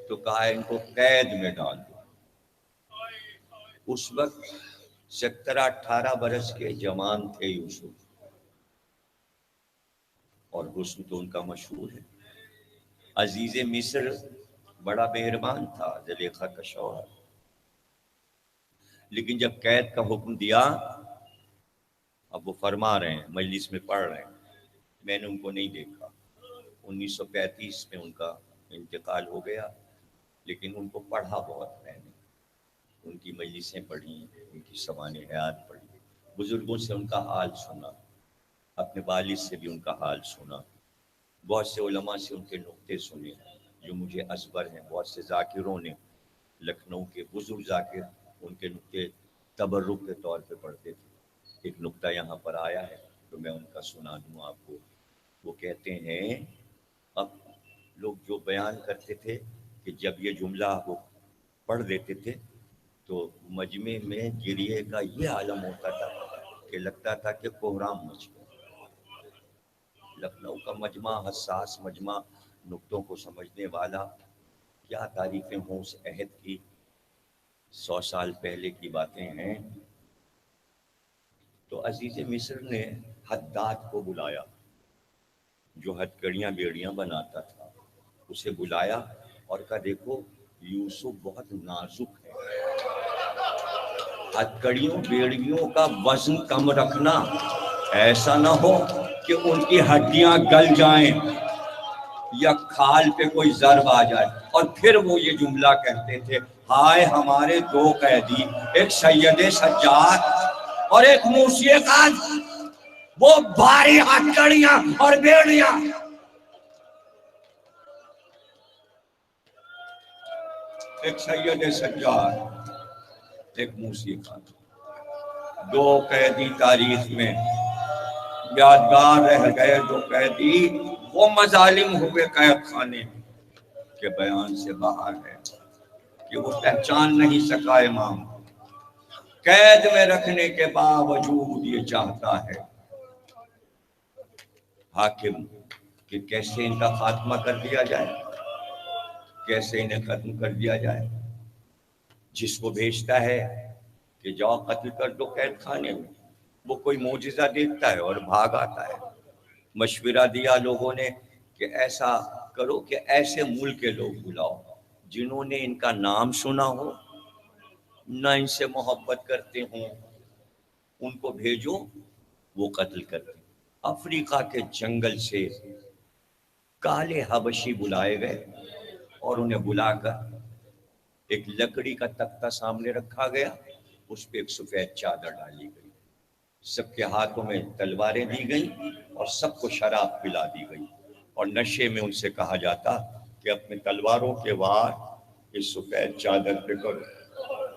S1: تو کہا ان کو قید میں ڈال دو. اس وقت 17-18 برس کے جوان تھے یوسف، اور حسن تو ان کا مشہور ہے. عزیز مصر بڑا مہربان تھا، زلیخا کا شوہر. لیکن جب قید کا حکم دیا، اب وہ فرما رہے ہیں، مجلس میں پڑھ رہے ہیں، میں نے ان کو نہیں دیکھا. 1935 میں ان کا انتقال ہو گیا، لیکن ان کو پڑھا بہت میں نے. ان کی مجلسیں پڑھی، ان کی سوانح حیات پڑھی، بزرگوں سے ان کا حال سنا، اپنے والد سے بھی ان کا حال سنا، بہت سے علماء سے ان کے نقطے سنے جو مجھے ازبر ہیں. بہت سے ذاکروں نے، لکھنؤ کے بزرگ ذاکر ان کے نقطے تبرک کے طور پہ پڑھتے تھے. ایک نقطہ یہاں پر آیا ہے تو میں ان کا سنا دوں آپ کو. وہ کہتے ہیں اب لوگ جو بیان کرتے تھے کہ جب یہ جملہ وہ پڑھ دیتے تھے تو مجمع میں گریے کا یہ عالم ہوتا تھا کہ لگتا تھا کہ کوہرام مچ گیا. لکھنؤ کا مجمع، حساس مجمع، نقطوں کو سمجھنے والا، کیا تعریفیں ہوں اس عہد کی. 100 سال پہلے کی باتیں ہیں. تو عزیز مصر نے حداد کو بلایا جو ہتھکڑیاں بیڑیاں بناتا تھا. اسے بلایا اور کہا دیکھو یوسف بہت نازک ہے، ہتھکڑیوں بیڑیوں کا وزن کم رکھنا، ایسا نہ ہو کہ ان کی ہڈیاں گل جائیں. یا کھال پہ کوئی ضرب آ جائے، اور پھر وہ یہ جملہ کہتے تھے، ہائے ہمارے دو قیدی، ایک سید سجاد اور ایک موسی قاضی، وہ بھاری ہتھکڑیاں اور بیڑیاں۔ ایک سید سجاد، ایک موسی قاضی، دو قیدی تاریخ میں یادگار رہ گئے۔ دو قیدی وہ مظالم ہوئے قید خانے کے بیان سے باہر ہے کہ وہ پہچان نہیں سکا امام، قید میں رکھنے کے باوجود یہ چاہتا ہے حاکم کہ کیسے ان کا خاتمہ کر دیا جائے، کیسے انہیں ختم کر دیا جائے۔ جس کو بھیجتا ہے کہ جاؤ قتل کر دو قید خانے میں، وہ کوئی معجزہ دیکھتا ہے اور بھاگ آتا ہے۔ مشورہ دیا لوگوں نے کہ ایسا کرو کہ ایسے ملک کے لوگ بلاؤ جنہوں نے ان کا نام سنا ہو، نہ ان سے محبت کرتے ہوں، ان کو بھیجو، وہ قتل کرتے۔ افریقہ کے جنگل سے کالے حبشی بلائے گئے اور انہیں بلا کر ایک لکڑی کا تختہ سامنے رکھا گیا، اس پہ ایک سفید چادر ڈالی گئی، سب کے ہاتھوں میں تلواریں دی گئیں اور سب کو شراب پلا دی گئی، اور نشے میں ان سے کہا جاتا کہ اپنے تلواروں کے وار اس سفید چادر پہ کرو،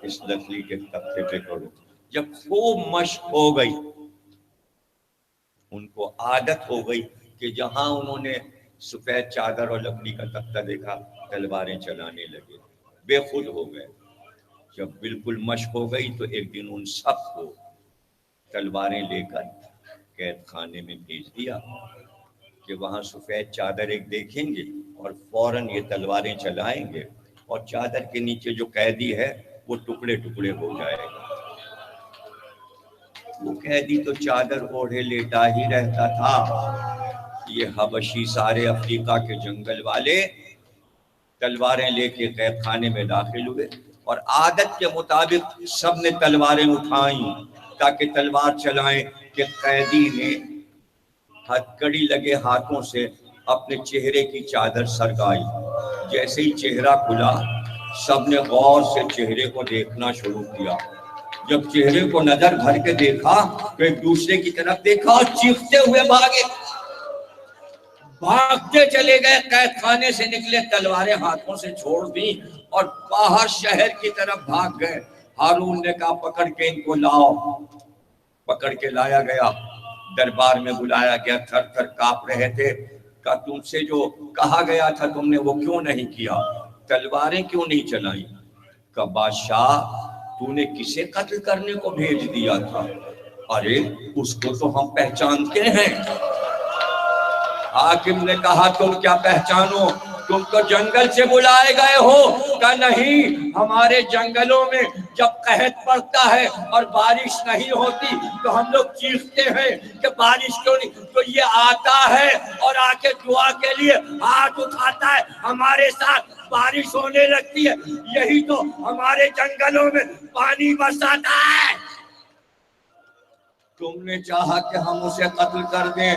S1: اس لکڑی کے تختے پہ کرو۔ جب خوب مشق ہو گئی، ان کو عادت ہو گئی کہ جہاں انہوں نے سفید چادر اور لکڑی کا تختہ دیکھا تلواریں چلانے لگے، بے خود ہو گئے۔ جب بالکل مشق ہو گئی تو ایک دن ان سب کو تلواریں لے کر قید خانے میں بھیج دیا کہ وہاں سفید چادر ایک دیکھیں گے اور فوراً یہ تلواریں چلائیں گے، اور چادر کے نیچے جو قیدی ہے وہ ٹکڑے ٹکڑے ہو جائے گا۔ وہ قیدی تو چادر اوڑھے لیٹا ہی رہتا تھا۔ یہ حبشی سارے افریقہ کے جنگل والے تلواریں لے کے قید خانے میں داخل ہوئے، اور عادت کے مطابق سب نے تلواریں اٹھائیں تاکہ تلوار چلائیں کہ قیدی نے ہتھکڑی لگے ہاتھوں سے اپنے چہرے کی چادر سرکائی۔ جیسے ہی چہرہ کھلا، سب نے غور سے چہرے کو دیکھنا شروع کیا۔ جب چہرے کو نظر بھر کے دیکھا تو ایک دوسرے کی طرف دیکھا اور چیختے ہوئے بھاگے، بھاگتے چلے گئے، قید خانے سے نکلے، تلواریں ہاتھوں سے چھوڑ دی اور باہر شہر کی طرف بھاگ گئے۔ ہارون نے کہا پکڑ کے ان کو لاؤ۔ پکڑ کے لایا گیا، دربار میں بلایا گیا، تھر تھر کانپ رہے تھے۔ کہا تم سے جو کہا گیا تھا تم نے وہ کیوں نہیں کیا؟ تلواریں کیوں نہیں چلائیں؟ کہا بادشاہ تو نے کسے قتل کرنے کو بھیج دیا تھا؟ ارے اس کو تو ہم پہچانتے ہیں۔ حاکم نے کہا تم کیا پہچانو؟ تم تو جنگل سے بلائے گئے ہو۔ کہا نہیں، ہمارے جنگلوں میں جب قحط پڑتا ہے اور بارش نہیں ہوتی تو ہم لوگ چیختے ہیں کہ بارش کیوں نہیں، تو یہ آتا ہے اور آ کے دعا کے لیے ہاتھ اٹھاتا ہے، ہمارے ساتھ بارش ہونے لگتی ہے، یہی تو ہمارے جنگلوں میں پانی برساتا ہے۔ تم نے چاہا کہ ہم اسے قتل کر دیں،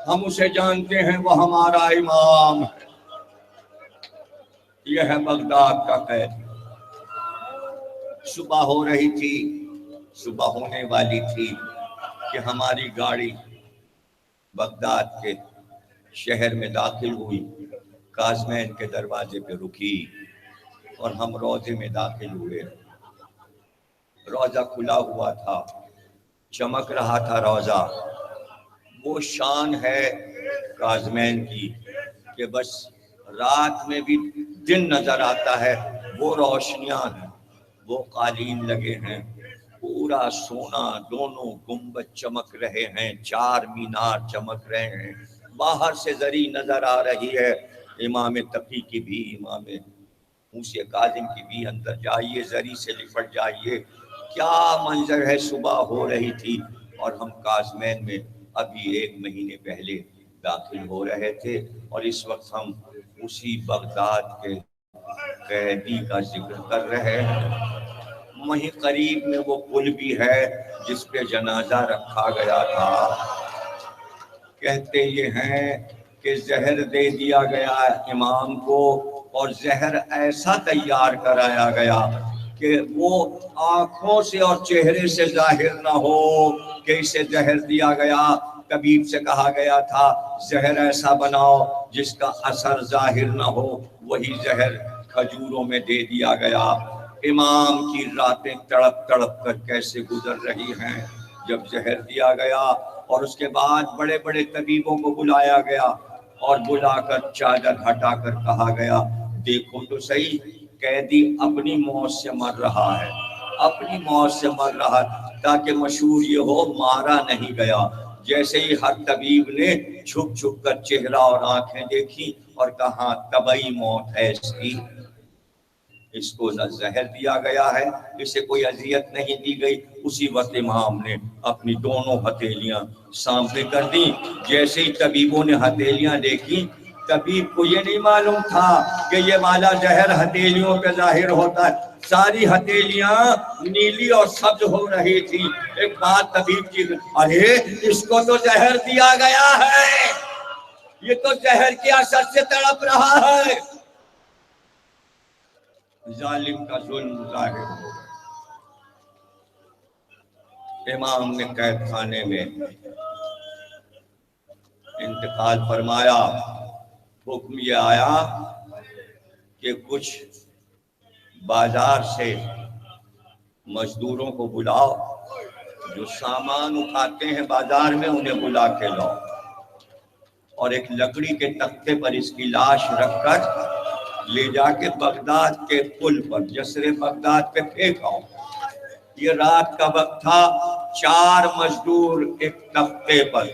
S1: ہم اسے جانتے ہیں، وہ ہمارا امام ہے۔ یہ ہے بغداد کا قید۔ صبح ہو رہی تھی، صبح ہونے والی تھی کہ ہماری گاڑی بغداد کے شہر میں داخل ہوئی، کاظمین کے دروازے پہ رکی اور ہم روضے میں داخل ہوئے۔ روضہ کھلا ہوا تھا، چمک رہا تھا روضہ۔ وہ شان ہے کاظمین کی کہ بس رات میں بھی دن نظر آتا ہے، وہ روشنیاں ہیں، وہ قالین لگے ہیں، پورا سونا، دونوں گنبد چمک رہے ہیں، چار مینار چمک رہے ہیں، باہر سے زری نظر آ رہی ہے۔ امام تقی کی بھی، امام موسی کاظم کی بھی، اندر جائیے زری سے لپٹ جائیے، کیا منظر ہے۔ صبح ہو رہی تھی اور ہم کاظمین میں ابھی 1 مہینے پہلے داخل ہو رہے تھے، اور اس وقت ہم اسی بغداد کے قیدی کا ذکر کر رہے ہیں۔ وہیں قریب میں وہ پل بھی ہے جس پہ جنازہ رکھا گیا تھا۔ کہتے یہ ہیں کہ زہر دے دیا گیا امام کو، اور زہر ایسا تیار کرایا گیا کہ وہ آنکھوں سے اور چہرے سے ظاہر نہ ہو کہ اسے زہر دیا گیا۔ طبیب سے کہا گیا تھا زہر ایسا بناؤ جس کا اثر ظاہر نہ ہو، وہی زہر کھجوروں میں دے دیا گیا۔ امام کی راتیں تڑپ تڑپ کر کیسے گزر رہی ہیں جب زہر دیا گیا، اور اس کے بعد بڑے بڑے طبیبوں کو بلایا گیا اور بلا کر چادر ہٹا کر کہا گیا دیکھو تو صحیح، قیدی اپنی موت سے مر رہا ہے، اپنی موت سے مر رہا ہے، تاکہ مشہور یہ ہو مارا نہیں گیا۔ جیسے ہی ہر طبیب نے چھپ چھپ کر چہرہ اور آنکھیں دیکھی اور کہا طبعی موت ہے اس کی، اس کو نہ زہر دیا گیا ہے، اسے کوئی اذیت نہیں دی گئی۔ اسی وقت امام نے اپنی دونوں ہتھیلیاں سامنے کر دی۔ جیسے ہی طبیبوں نے ہتھیلیاں دیکھی، طبیب کو یہ نہیں معلوم تھا کہ یہ والا زہر ہتھیلیوں پہ ظاہر ہوتا ہے، ساری ہتھیلیاں نیلی اور سبز ہو رہی تھی۔ ایک بات طبیب کی، ارے اس کو تو زہر دیا گیا ہے، یہ تو زہر کے اثر سے تڑپ رہا ہے۔ ظالم کا ظلم ظاہر ہو، امام نے قید خانے میں انتقال فرمایا۔ حکم یہ آیا کہ کچھ بازار سے مزدوروں کو بلاؤ، جو سامان اٹھاتے ہیں بازار میں انہیں بلا کے لاؤ، اور ایک لکڑی کے تختے پر اس کی لاش رکھ کر لے جا کے بغداد کے پل پر، جسر بغداد پہ پھینکاؤ۔ یہ رات کا وقت تھا، 4 مزدور ایک تختے پر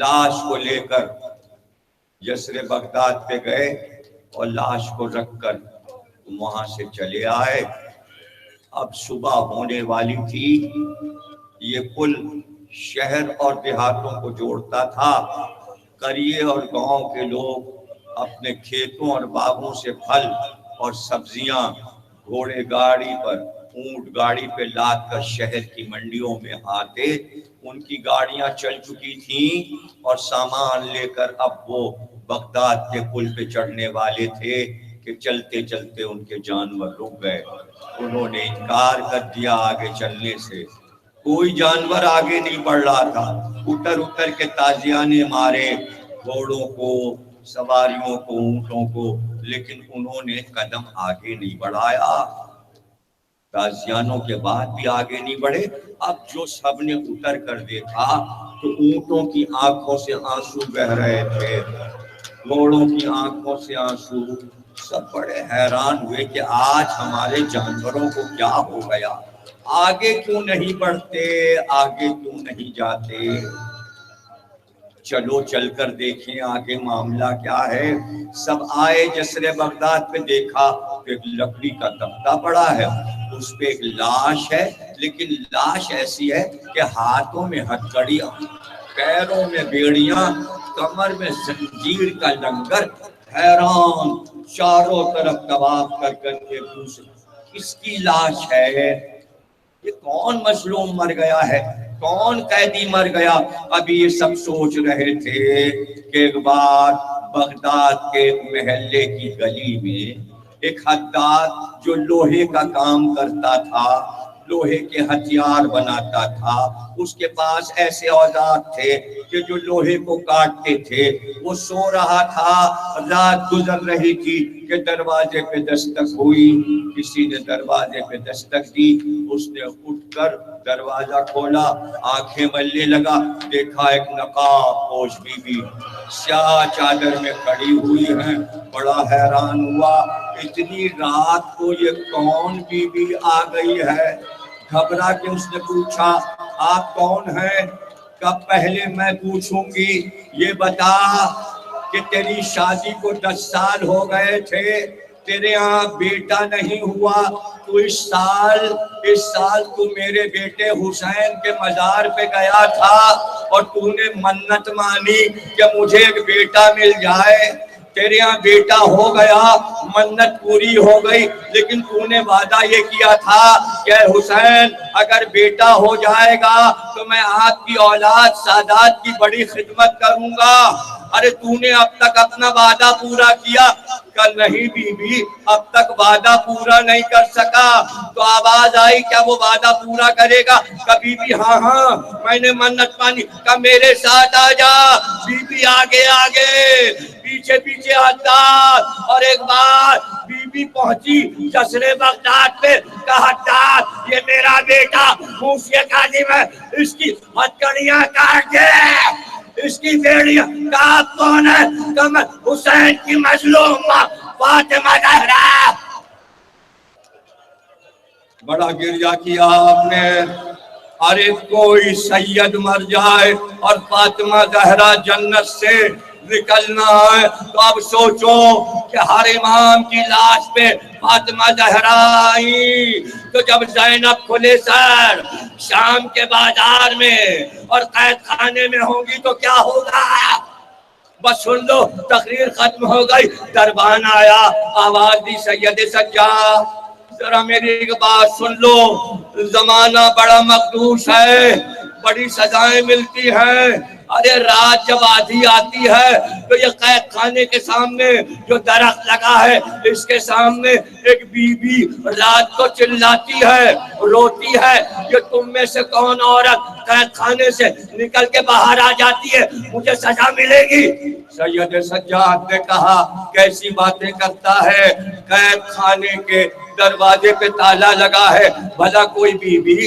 S1: لاش کو لے کر جسر بغداد پہ گئے اور لاش کو رکھ کر وہاں سے چلے آئے۔ اب صبح ہونے والی تھی، یہ پل شہر اور دیہاتوں کو جوڑتا تھا۔ قریے اور گاؤں کے لوگ اپنے کھیتوں اور باغوں سے پھل اور سبزیاں گھوڑے گاڑی پر، اونٹ گاڑی پہ لاد کر شہر کی منڈیوں میں آتے۔ ان کی گاڑیاں چل چکی تھیں اور سامان لے کر اب وہ بغداد کے پل پہ چڑھنے والے تھے کہ چلتے چلتے ان کے جانور رک گئے۔ انہوں نے انکار کر دیا آگے چلنے سے، کوئی جانور آگے نہیں بڑھ رہا تھا۔ اتر اتر کے تازیانے مارے گھوڑوں کو، سواریوں کو، اونٹوں کو، لیکن انہوں نے قدم آگے نہیں بڑھایا۔ تازیانوں کے بعد بھی آگے نہیں بڑھے۔ اب جو سب نے اتر کر دیکھا تو اونٹوں کی آنکھوں سے آنسو بہ رہے تھے، گھوڑوں کی آنکھوں سے آنسو۔ سب بڑے حیران ہوئے کہ آج ہمارے جانوروں کو کیا ہو گیا، آگے کیوں نہیں بڑھتے، آگے کیوں نہیں جاتے۔ چلو چل کر دیکھیں آگے معاملہ کیا ہے۔ سب آئے جسر بغداد پہ، دیکھا کہ ایک لکڑی کا تختہ پڑا ہے، اس پہ ایک لاش ہے، لیکن لاش ایسی ہے کہ ہاتھوں میں ہتھکڑیاں، پیروں میں بیڑیاں، کمر میں زنجیر کا لنگر۔ حیران چاروں طرف طواف کر کر ایک دوسرے، کس کی لاش ہے، یہ کون مظلوم مر گیا ہے، کون قیدی مر گیا۔ ابھی یہ سب سوچ رہے تھے کہ ایک بار بغداد کے ایک محلے کی گلی میں ایک حداد جو لوہے کا کام کرتا تھا، لوہے کے ہتھیار بناتا تھا، اس کے پاس ایسے اوزار تھے کہ جو لوہے کو کاٹتے تھے، وہ سو رہا تھا۔ رات گزر رہی تھی کہ دروازے پہ دستک ہوئی، کسی نے دروازے پہ دستک دی، اس نے اٹھ کر دروازہ کھولا، آنکھیں ملنے لگا، دیکھا ایک نقاب پوش بی بی سیاہ چادر میں کھڑی ہوئی ہیں۔ بڑا حیران ہوا، اتنی رات کو یہ کون بی بی آ گئی ہے۔ گھبرا کے اس نے پوچھا آپ کون ہیں؟ کب پہلے میں پوچھوں گی، یہ بتا کہ تیری شادی کو 10 سال ہو گئے تھے، تیرے ہاں بیٹا نہیں ہوا، تو اس سال تو میرے بیٹے حسین کے مزار پہ گیا تھا اور تو نے منت مانی کہ مجھے ایک بیٹا مل جائے، تیرے ہاں بیٹا ہو گیا، منت پوری ہو گئی، لیکن تو نے وعدہ یہ کیا تھا کہ حسین اگر بیٹا ہو جائے گا تو میں آپ کی اولاد سادات کی بڑی خدمت کروں گا۔ ارے تو نے اب تک اپنا وعدہ پورا کیا؟ کہ نہیں بیوی، اب تک وعدہ پورا نہیں کر سکا۔ تو آواز آئی کیا وہ وعدہ پورا کرے گا؟ کبھی بھی ہاں ہاں میں نے منت مانی، کہ میرے ساتھ آ جا۔ بی بی آگے آگے، پیچھے پیچھے حداد۔ اور ایک بار بی بی پہنچی جسر بغداد پہ، کہا حداد یہ میرا بیٹا موسی کاظم ہے، اس کی ہتھکڑیاں کاٹ دے، اس کی بیڑیاں۔ کہا کون ہے؟ کہ میں حسین کی مظلوم ماں فاطمہ زہرا۔ بڑا گریہ کیا آپ نے۔ ارے کوئی سید مر جائے اور فاطمہ زہرا جنت سے نکلنا ہے تو اب سوچو کہ ہر امام کی لاش پہ فاطمہ زہرا آئی، تو جب زینب کھلے سر شام کے بازار میں اور قید خانے میں ہوں گی تو کیا ہوگا؟ بس سن لو، تقریر ختم ہو گئی، دربان آیا، آواز دی سید سجاد ذرا میری ایک بات سن لو، زمانہ بڑا مقدوس ہے، بڑی سزائیں ملتی ہیں۔ ارے رات جب آدھی آتی ہے تو یہ قید خانے کے سامنے جو درخت لگا ہے اس کے سامنے ایک بی بی رات کو چلاتی ہے، روتی ہے کہ تم میں سے کون عورت قید خانے سے نکل کے باہر آ جاتی ہے، مجھے سزا ملے گی۔ سید سجاد نے کہا کیسی باتیں کرتا ہے، قید خانے کے دروازے پہ تالا لگا ہے، بھلا کوئی بی بی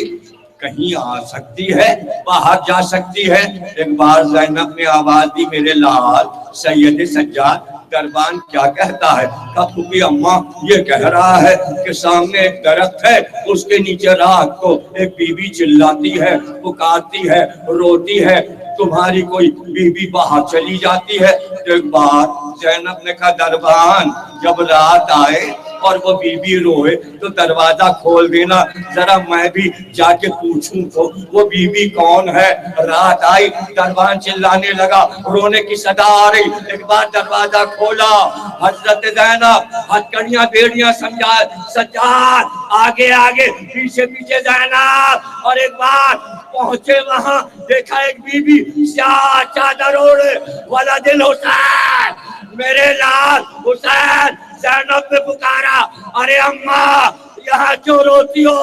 S1: کہیں آ سکتی ہے، باہر جا سکتی ہے؟ ایک بار زینب نے آواز دی میرے لال سید سجاد دربان کیا کہتا ہے؟ کہا پھوپھی اماں یہ کہہ رہا ہے کہ سامنے ایک درخت ہے، اس کے نیچے رات کو ایک بی بی چلاتی ہے، پکارتی ہے، روتی ہے، تمہاری کوئی بی بی باہر چلی جاتی ہے۔ تو ایک بار زینب نے کہا دربان جب رات آئے اور وہ بی بی روئے تو دروازہ کھول دینا، ذرا میں بھی جا کے پوچھوں تو وہ بی بی کون ہے۔ رات آئی، دربان چلانے لگا، رونے کی صدا آ رہی، ایک بار دروازہ کھولا، حضرت زینب ہتھکڑیاں بیڑیاں سجاد آگے آگے پیچھے پیچھے زینب، اور ایک بار پہنچے وہاں دیکھا ایک بی بی سیاہ چادر اوڑے، ولد الحسین میرے لال حسین۔ زینب نے پکارا ارے اماں یہاں کیوں روتی ہو؟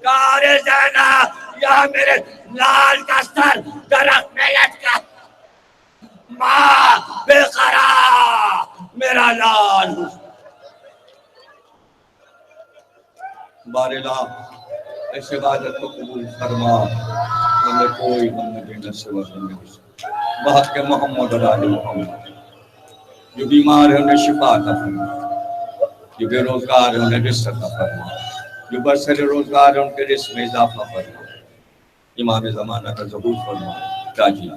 S1: کہا ارے زینب یہاں میرے لال کا سر درخت میں لٹکا، ماں بے قرار میرا لال۔ بارلا اس عبادت کو قبول فرما، ہمیں کوئی غم نہ دینا سوا بحق کے محمد اور آل محمد۔ جو بیمار ہے انہیں شفا عطا فرما، جو بے روزگار ہے انہیں رزق عطا فرما، جو برسر روزگار ہے ان کے رزق میں اضافہ فرما، امام زمانہ کا ظہور فرما، تاجی